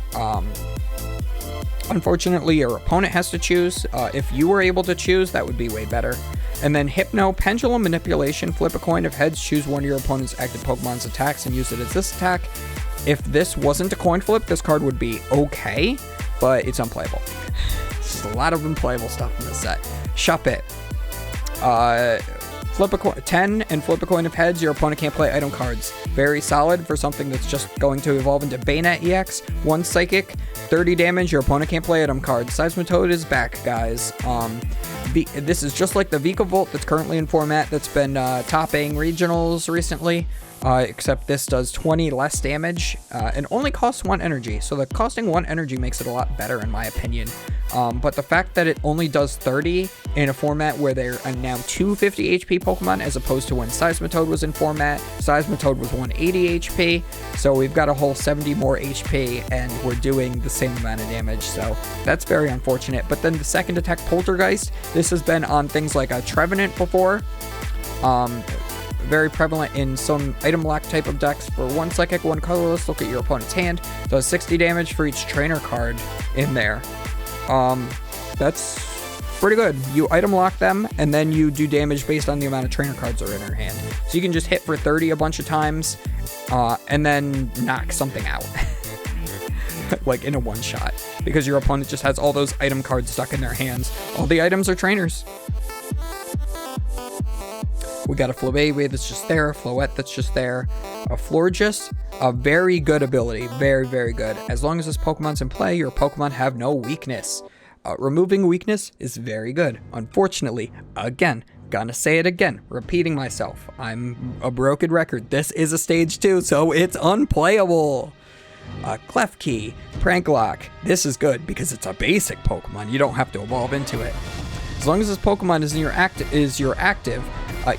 unfortunately, your opponent has to choose. If you were able to choose, that would be way better. And then Hypno, Pendulum Manipulation, flip a coin. If heads, choose one of your opponent's active Pokemon's attacks and use it as this attack. If this wasn't a coin flip, this card would be okay, but it's unplayable. There's a lot of unplayable stuff in this set. Shuppet. Flip a coin, 10 and flip a coin if heads, your opponent can't play item cards. Very solid for something that's just going to evolve into Bayonet EX. 1 Psychic, 30 damage, your opponent can't play item cards. Seismitoad is back, guys. This is just like the Vikavolt that's currently in format that's been topping regionals recently. Except this does 20 less damage and only costs 1 energy. So the costing 1 energy makes it a lot better in my opinion. But the fact that it only does 30 in a format where there are now 250 HP Pokemon as opposed to when Seismitoad was in format. Seismitoad was 180 HP. So we've got a whole 70 more HP and we're doing the same amount of damage. So that's very unfortunate. But then the second attack, Poltergeist, this has been on things like a Trevenant before. Very prevalent in some item lock type of decks. For 1 Psychic, 1 colorless, look at your opponent's hand. Does 60 damage for each trainer card in there. That's pretty good. You item lock them, and then you do damage based on the amount of trainer cards that are in your hand. So you can just hit for 30 a bunch of times, and then knock something out. Like in a one shot. Because your opponent just has all those item cards stuck in their hands. All the items are trainers. We got a Flabébé that's just there, a Floette that's just there, a Florges, a very good ability, very, very good. As long as this Pokemon's in play, your Pokemon have no weakness. Removing weakness is very good. Unfortunately, again, gonna say it again, repeating myself, I'm a broken record. This is a stage 2, so it's unplayable. Klefki, Pranklock, this is good because it's a basic Pokemon. You don't have to evolve into it. As long as this Pokemon is your active,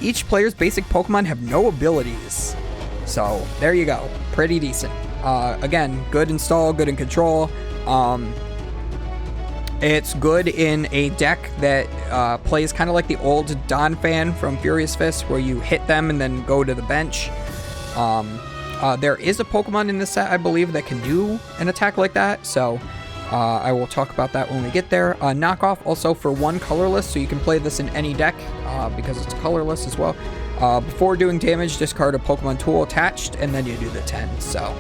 each player's basic Pokemon have no abilities. So, there you go. Pretty decent. Again, good install, good in control. It's good in a deck that plays kind of like the old Donphan from Furious Fist, where you hit them and then go to the bench. There is a Pokemon in this set, I believe, that can do an attack like that. So, I will talk about that when we get there. Knockoff also for 1 colorless, so you can play this in any deck because it's colorless as well. Before doing damage, discard a Pokemon tool attached, and then you do the 10. So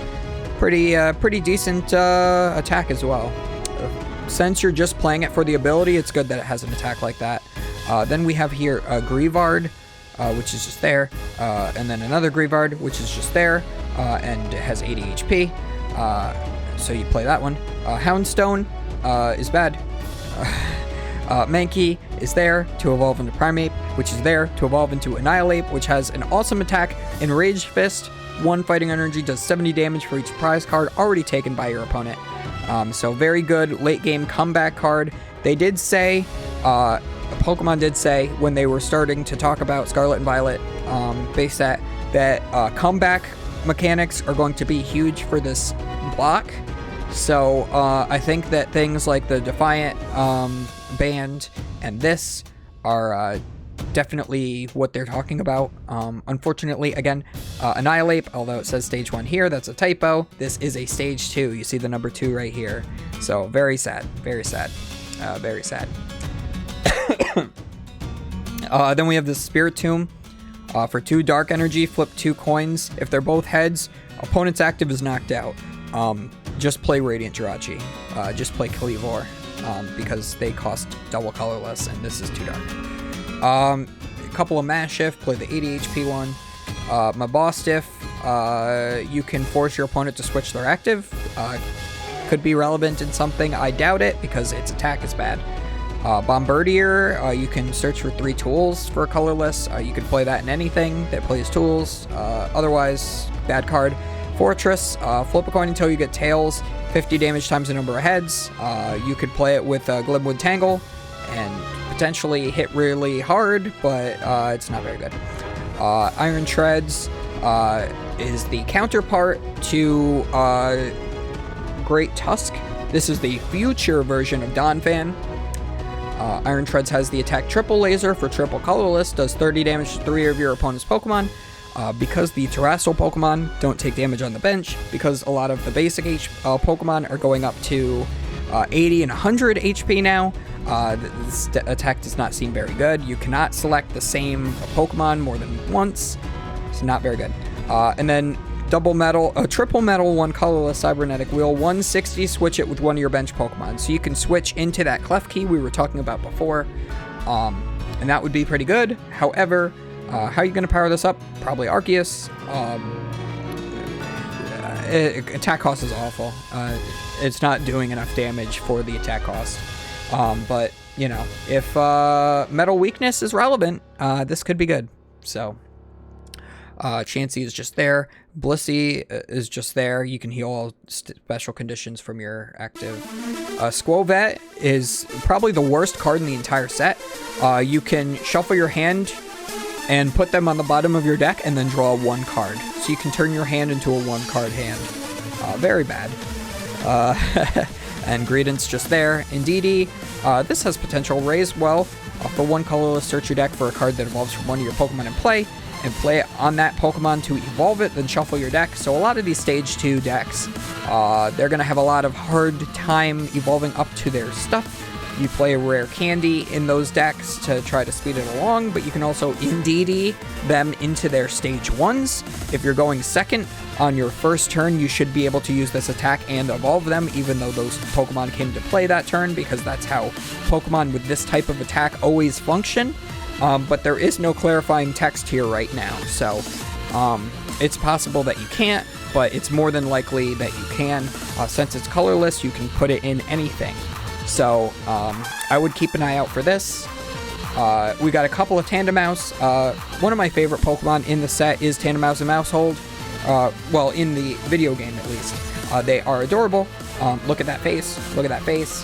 pretty decent attack as well. Since you're just playing it for the ability, it's good that it has an attack like that. Then we have here a Greavard, which is just there, and then another Greavard, which is just there, and it has 80 HP. So you play that one. Houndstone is bad. Mankey is there to evolve into Primeape, which is there to evolve into Annihilate, which has an awesome attack. Enraged Fist, 1 fighting energy, does 70 damage for each prize card already taken by your opponent. So very good late game comeback card. They did say, Pokemon did say when they were starting to talk about Scarlet and Violet base set that comeback mechanics are going to be huge for this block. So I think that things like the Defiant band and this are definitely what they're talking about. Unfortunately, again, Annihilate, although it says stage 1 here, that's a typo. This is a stage 2. You see the number 2 right here. So very sad, very sad, very sad. Then we have the Spirit Tomb. For 2 dark energy, flip 2 coins. If they're both heads, opponent's active is knocked out. Just play Radiant Jirachi. Just play Cleavor, because they cost double colorless, and this is too dark. A couple of Mastiff, play the 80 HP one. Mabostiff, you can force your opponent to switch their active. Could be relevant in something. I doubt it, because its attack is bad. Bombardier, you can search for 3 tools for a colorless. You can play that in anything that plays tools. Otherwise, bad card. Fortress, flip a coin until you get tails, 50 damage times the number of heads. You could play it with Glimwood Tangle and potentially hit really hard, but it's not very good. Iron Treads is the counterpart to Great Tusk. This is the future version of Donphan. Iron Treads has the attack triple laser for triple colorless, does 30 damage to 3 of your opponent's Pokemon. Because the terrestrial Pokemon don't take damage on the bench, because a lot of the basic Pokemon are going up to 80 and 100 HP now, this attack does not seem very good. You cannot select the same Pokemon more than once. It's not very good. And then triple metal, 1 colorless cybernetic wheel, 160, switch it with one of your bench Pokemon. So you can switch into that Clef Key we were talking about before, and that would be pretty good. However, how are you going to power this up? Probably Arceus. Attack cost is awful. It's not doing enough damage for the attack cost. But, you know, if metal weakness is relevant, this could be good. So, Chansey is just there. Blissey is just there. You can heal all special conditions from your active. Squovet is probably the worst card in the entire set. You can shuffle your hand and put them on the bottom of your deck and then draw 1 card. So you can turn your hand into a 1-card hand. Very bad. And Greedent's just there. Indeedee, this has potential. Raise well. For 1 colorless, search your deck for a card that evolves from one of your Pokemon in play, and play it on that Pokemon to evolve it, then shuffle your deck. So a lot of these Stage 2 decks, they're going to have a lot of hard time evolving up to their stuff. You play a Rare Candy in those decks to try to speed it along, but you can also Indeedee them into their Stage 1s. If you're going second on your first turn, you should be able to use this attack and evolve them, even though those Pokemon came to play that turn, because that's how Pokemon with this type of attack always function. But there is no clarifying text here right now, so it's possible that you can't, but it's more than likely that you can. Since it's colorless, you can put it in anything. So I would keep an eye out for this. We got a couple of Tandemaus. One of my favorite Pokemon in the set is Tandemaus and Mousehold. Well, in the video game at least. They are adorable. Look at that face. Look at that face.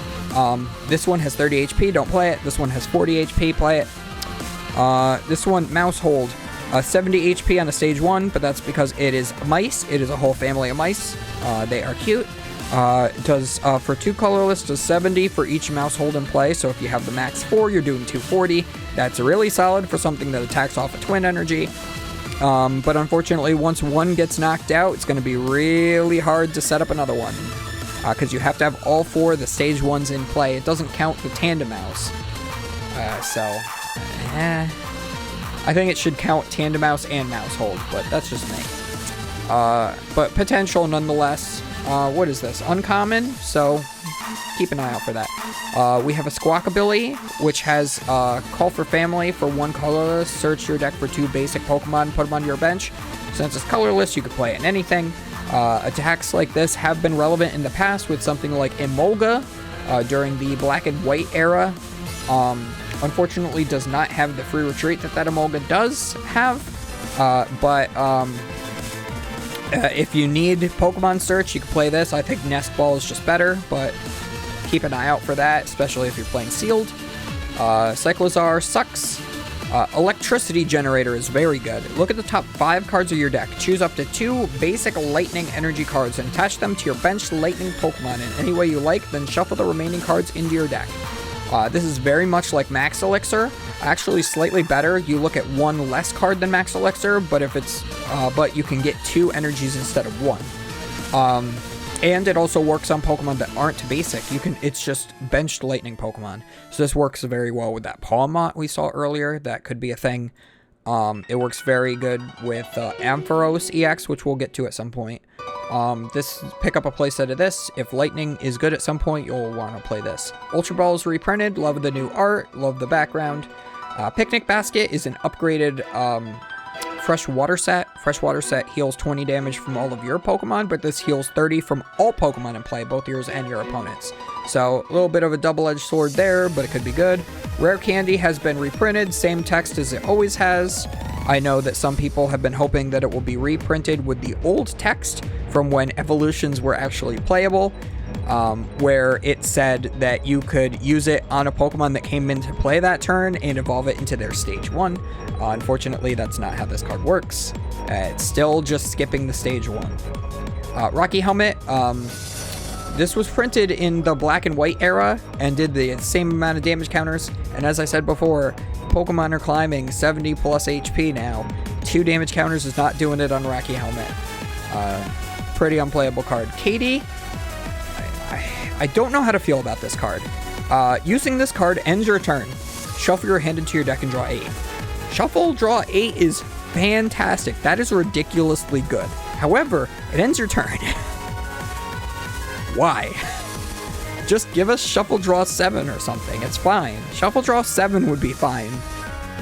This one has 30 HP. Don't play it. This one has 40 HP. Play it. This one, Mousehold, 70 HP on a Stage 1, but that's because it is mice. It is a whole family of mice. They are cute. It does, for 2 colorless, does 70 for each Mousehold in play, so if you have the max 4, you're doing 240. That's really solid for something that attacks off a twin energy. But unfortunately, once one gets knocked out, it's going to be really hard to set up another one, because you have to have all 4 of the Stage 1s in play. It doesn't count the Tandemaus. I think it should count Tandemaus and Mousehold, but that's just me. But potential nonetheless. What is this? Uncommon, so keep an eye out for that. We have a Squawkabilly, which has Call for Family for 1 colorless. Search your deck for 2 basic Pokemon, put them on your bench. Since it's colorless, you can play it in anything. Attacks like this have been relevant in the past with something like Emolga during the Black and White era. Unfortunately, does not have the free retreat that Emolga does have, but if you need Pokemon Search, you can play this. I think Nest Ball is just better, but keep an eye out for that, especially if you're playing Sealed. Cyclozar sucks. Electricity Generator is very good. Look at the top 5 cards of your deck. Choose up to 2 basic Lightning Energy cards and attach them to your bench Lightning Pokemon in any way you like, then shuffle the remaining cards into your deck. This is very much like Max Elixir. Actually slightly better. You look at 1 less card than Max Elixir, but if it's but you can get 2 energies instead of 1. And it also works on Pokemon that aren't basic. It's just benched Lightning Pokemon. So this works very well with that Pawmot we saw earlier. That could be a thing. It works very good with Ampharos EX, which we'll get to at some point. Pick up a playset of this. If Lightning is good at some point, you'll want to play this. Ultra Ball is reprinted. Love the new art. Love the background. Picnic Basket is an upgraded Fresh Water set. Fresh Water set heals 20 damage from all of your Pokemon, but this heals 30 from all Pokemon in play, both yours and your opponents. So a little bit of a double-edged sword there, but it could be good. Rare Candy has been reprinted. Same text as it always has. I know that some people have been hoping that it will be reprinted with the old text from when evolutions were actually playable, where it said that you could use it on a Pokemon that came into play that turn and evolve it into their Stage 1. Unfortunately, that's not how this card works. It's still just skipping the Stage 1. Rocky Helmet. This was printed in the black and white era and did the same amount of damage counters. And as I said before, Pokemon are climbing 70 plus HP now. 2 damage counters is not doing it on Rocky Helmet. Pretty unplayable card. Katie, I don't know how to feel about this card. Using this card ends your turn. Shuffle your hand into your deck and draw 8. Shuffle, draw 8 is fantastic. That is ridiculously good. However, it ends your turn. Why? Just give us Shuffle, draw 7 or something. It's fine. Shuffle, draw 7 would be fine.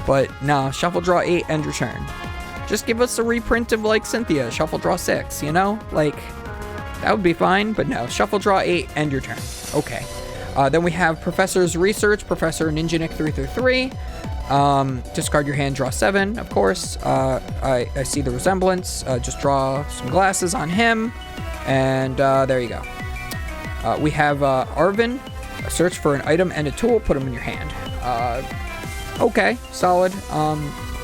But no, Shuffle, draw 8, end your turn. Just give us a reprint of like Cynthia, Shuffle, draw 6, you know? Like, that would be fine, but no. Shuffle, draw 8, end your turn. Okay. Then we have Professor's Research, Professor Ninja Nick 333. Discard your hand, draw 7, of course. I see the resemblance. Just draw some glasses on him. And there you go. We have Arvin. Search for an item and a tool, put them in your hand. Okay, solid.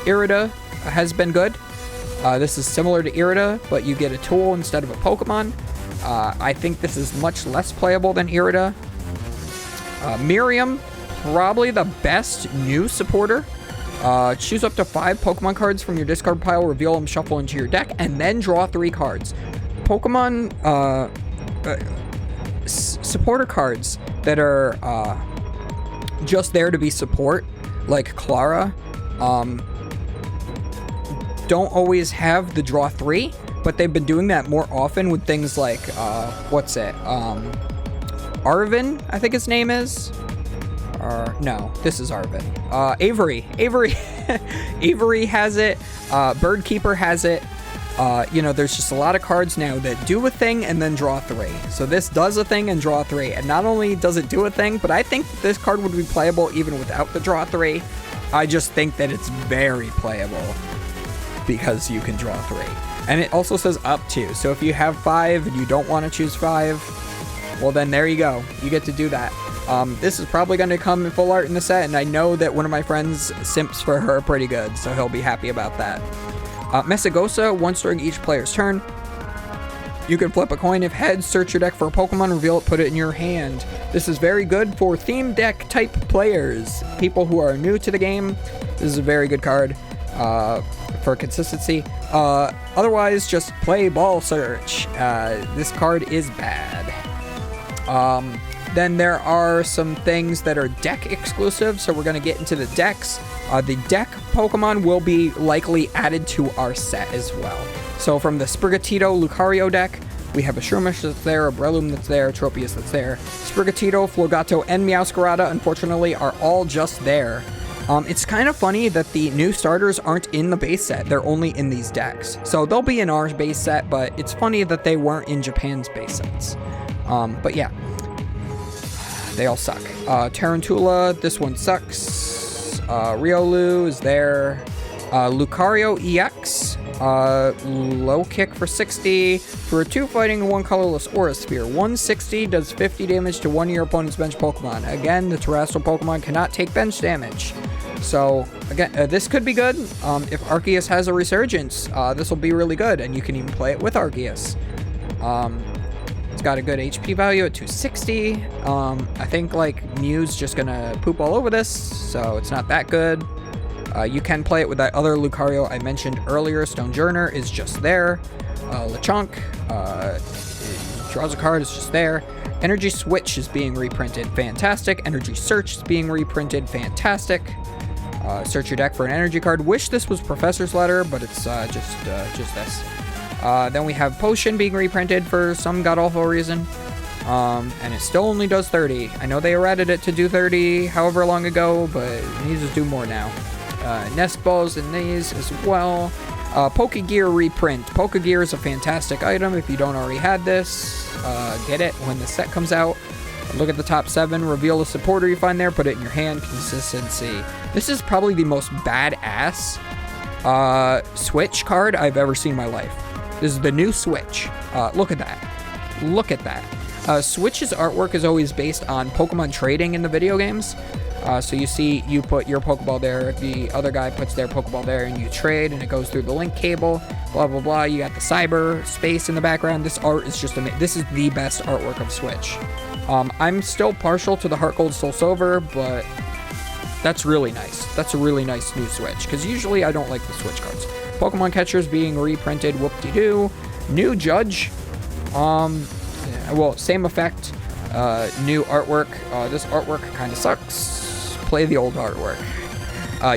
Irida has been good. This is similar to Irida, but you get a tool instead of a Pokemon. I think this is much less playable than Irida. Miriam, probably the best new supporter. Choose up to 5 Pokemon cards from your discard pile, reveal them, shuffle into your deck, and then draw 3 cards. Pokemon supporter cards that are just there to be support, like Clara, don't always have the draw 3, but they've been doing that more often with things like, Arvin, I think his name is. No, this is Arvin. Avery. Avery has it. Birdkeeper has it. There's just a lot of cards now that do a thing and then draw 3. So this does a thing and draw 3. And not only does it do a thing, but I think this card would be playable even without the draw 3. I just think that it's very playable because you can draw 3. And it also says up to. So if you have 5 and you don't want to choose 5, well then there you go. You get to do that. This is probably going to come in full art in the set, and I know that one of my friends simps for her pretty good, so he'll be happy about that. Messagosa, once during each player's turn, you can flip a coin. If heads, search your deck for a Pokemon, reveal it, put it in your hand. This is very good for theme deck type players, people who are new to the game. This is a very good card for consistency. Otherwise, just play ball search. This card is bad. Then there are some things that are deck exclusive, so we're going to get into the decks. The deck Pokemon will be likely added to our set as well. So from the Sprigatito Lucario deck, we have a Shroomish that's there, a Breloom that's there, a Tropius that's there. Sprigatito, Florgato, and Meowscarada, unfortunately, are all just there. It's kind of funny that the new starters aren't in the base set. They're only in these decks. So they'll be in our base set, but it's funny that they weren't in Japan's base sets. But yeah. They all suck. Tarantula, this one sucks. Riolu is there. Lucario EX. Low kick for 60. For a 2 fighting and 1 colorless Aura Sphere. 160 does 50 damage to one of your opponent's bench Pokemon. Again, the terrestrial Pokemon cannot take bench damage. So, again, this could be good. If Arceus has a resurgence, this will be really good, and you can even play it with Arceus. It's got a good HP value at 260. I think like Mew's just gonna poop all over this, so it's not that good. You can play it with that other Lucario I mentioned earlier. Stonejourner is just there. Lechonk draws a card, is just there. Energy Switch is being reprinted, fantastic. Energy Search is being reprinted, fantastic. Search your deck for an energy card. Wish this was Professor's Letter, but it's just this. Then we have Potion being reprinted for some god-awful reason. And it still only does 30. I know they added it to do 30 however long ago, but it needs to do more now. Nest Balls in these as well. Pokegear reprint. Pokegear is a fantastic item. If you don't already have this, get it when the set comes out. Look at the top 7. Reveal a supporter you find there. Put it in your hand. Consistency. This is probably the most badass Switch card I've ever seen in my life. This is the new Switch. Look at that. Look at that. Switch's artwork is always based on Pokemon trading in the video games. So you see, you put your Pokeball there, the other guy puts their Pokeball there, and you trade, and it goes through the link cable, blah, blah, blah. You got the cyber space in the background. This art is just amazing. This is the best artwork of Switch. I'm still partial to the Heart Gold Soul Silver, but that's really nice. That's a really nice new Switch, because usually I don't like the Switch cards. Pokemon Catchers being reprinted, whoop-de-doo. New Judge, well, same effect, new artwork. This artwork kind of sucks. Play the old artwork.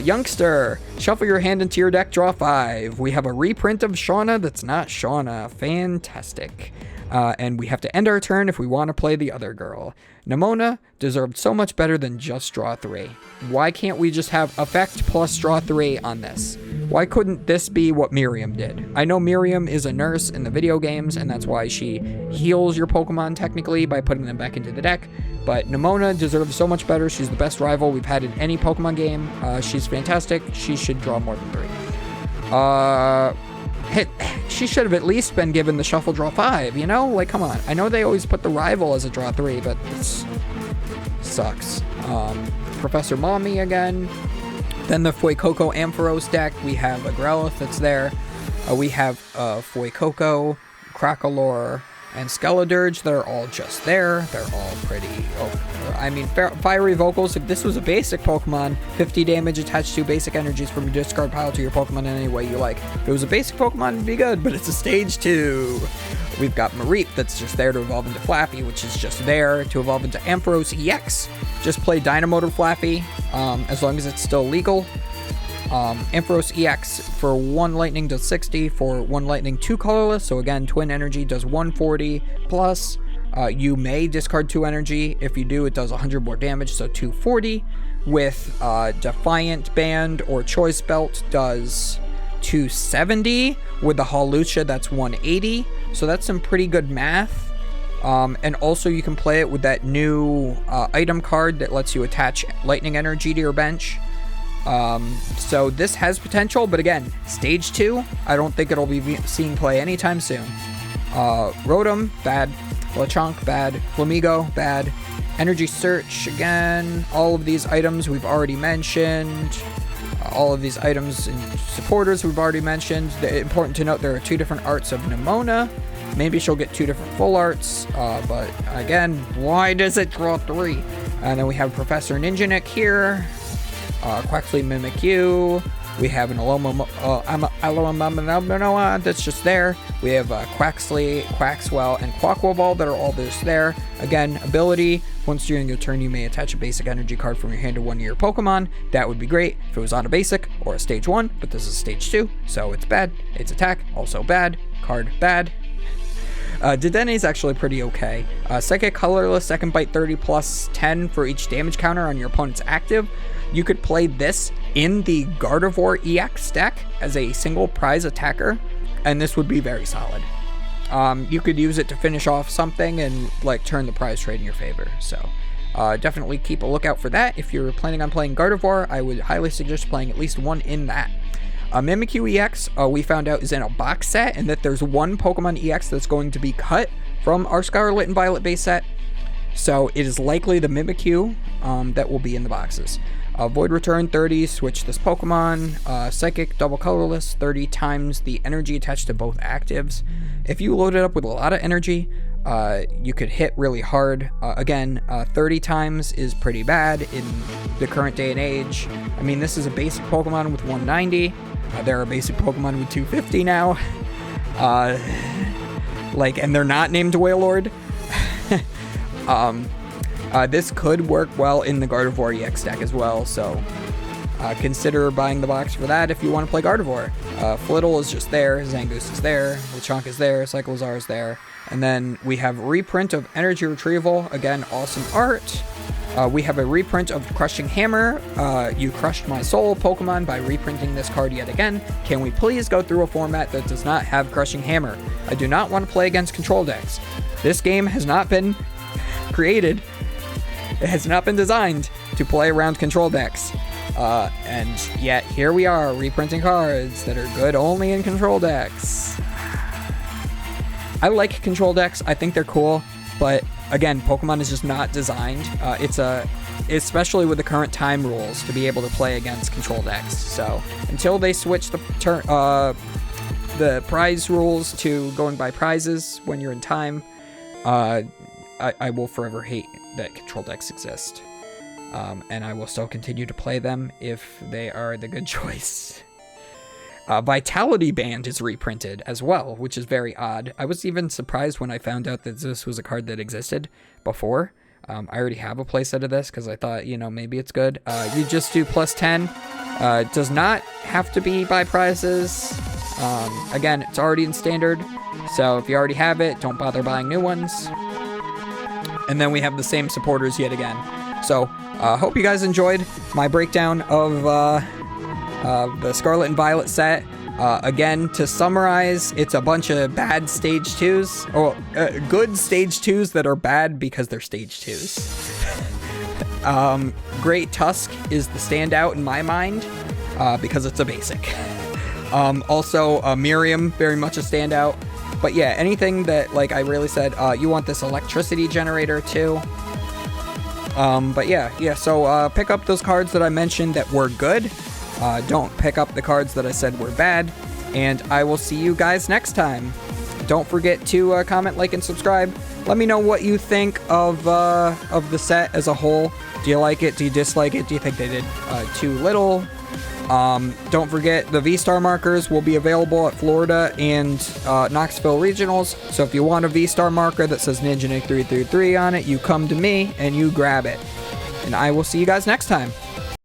Youngster, shuffle your hand into your deck, draw 5. We have a reprint of Shauna that's not Shauna. Fantastic. And we have to end our turn if we want to play the other girl. Nimona deserved so much better than just draw 3. Why can't we just have effect plus draw 3 on this? Why couldn't this be what Miriam did? I know Miriam is a nurse in the video games, and that's why she heals your Pokemon technically by putting them back into the deck. But Nimona deserves so much better. She's the best rival we've had in any Pokemon game. She's fantastic. She should draw more than 3. She should have at least been given the shuffle draw 5, you know? Like, come on. I know they always put the rival as a draw 3, but this sucks. Professor Mommy again. Then the Fuecoco Ampharos deck. We have a Growlithe that's there. We have Fuecoco, Crocalor, and Skeledirge. They're all just there. They're all pretty... I mean, Fiery Vocals, if this was a basic Pokemon, 50 damage attached to basic energies from your discard pile to your Pokemon in any way you like. If it was a basic Pokemon, it'd be good, but it's a stage 2. We've got Mareep that's just there to evolve into Flappy, which is just there to evolve into Ampharos EX. Just play Dynamo to Flappy, as long as it's still legal. Ampharos EX for 1 lightning does 60, for 1 lightning 2 colorless, so again, twin energy does 140 plus. You may discard 2 energy. If you do, it does 100 more damage, so 240. With Defiant Band or Choice Belt does 270. With the Hawlucha, that's 180. So that's some pretty good math. And also you can play it with that new item card that lets you attach lightning energy to your bench. So this has potential, but again, stage 2, I don't think it'll be seen play anytime soon. Rotom, bad. Lechonk, bad. Flamigo, bad. Energy Search, again. All of these items we've already mentioned. All of these items and supporters we've already mentioned. Important to note, there are 2 different arts of Nimona. Maybe she'll get 2 different full arts, but again, why does it draw 3? And then we have Professor Ninjanik here. Quaxly Mimikyu. We have an Alomamanoa that's just there. We have Quaxly, Quaxwell, and Quaquaval that are all just there. Again, ability. Once during your turn, you may attach a basic energy card from your hand to one of your Pokemon. That would be great if it was on a basic or a stage 1, but this is stage 2, so it's bad. Its attack, also bad. Card, bad. Dedene's actually pretty okay. Psychic Colorless, Second Bite 30 plus 10 for each damage counter on your opponent's active. You could play this in the Gardevoir EX deck as a single prize attacker, and this would be very solid. You could use it to finish off something and like turn the prize trade in your favor. So definitely keep a lookout for that. If you're planning on playing Gardevoir, I would highly suggest playing at least one in that. Mimikyu EX, we found out, is in a box set, and that there's 1 Pokemon EX that's going to be cut from our Scarlet and Violet base set. So it is likely the Mimikyu that will be in the boxes. Void Return 30, switch this Pokemon. Psychic, double colorless, 30 times the energy attached to both actives. If you load it up with a lot of energy, you could hit really hard. Again, 30 times is pretty bad in the current day and age. I mean, this is a basic Pokemon with 190. There are basic Pokemon with 250 now. And they're not named Wailord. This could work well in the Gardevoir EX deck as well, so consider buying the box for that if you want to play Gardevoir. Flittle is just there, Zangoose is there, Lechonk is there, Cyclozar is there, and then we have a reprint of Energy Retrieval, again, awesome art. We have a reprint of Crushing Hammer. You crushed my soul, Pokemon, by reprinting this card yet again. Can we please go through a format that does not have Crushing Hammer? I do not want to play against control decks. This game has not been created. It has not been designed to play around control decks. And yet here we are reprinting cards that are good only in control decks. I like control decks. I think they're cool. But again, Pokemon is just not designed. It's a especially with the current time rules, to be able to play against control decks. So until they switch the prize rules to going by prizes when you're in time, I will forever hate that control decks exist. And I will still continue to play them if they are the good choice. Vitality Band is reprinted as well, which is very odd. I was even surprised when I found out that this was a card that existed before. I already have a playset of this because I thought, maybe it's good. You just do +10. It does not have to be by prizes. Again, it's already in standard, so if you already have it, don't bother buying new ones. And then we have the same supporters yet again. So, hope you guys enjoyed my breakdown of the Scarlet and Violet set. Again, to summarize, it's a bunch of bad stage 2s, or good stage 2s that are bad because they're stage 2s. Great Tusk is the standout in my mind, because it's a basic. Also, Miriam, very much a standout. But yeah, anything that, like I really said, you want this electricity generator too. But yeah, so pick up those cards that I mentioned that were good. Don't pick up the cards that I said were bad, and I will see you guys next time. Don't forget to comment, like, and subscribe. Let me know what you think of the set as a whole. Do you like it? Do you dislike it? Do you think they did too little? Don't forget the V-Star markers will be available at Florida and Knoxville Regionals. So if you want a V-Star marker that says Ninja Nick 333 on it, you come to me and you grab it. And I will see you guys next time.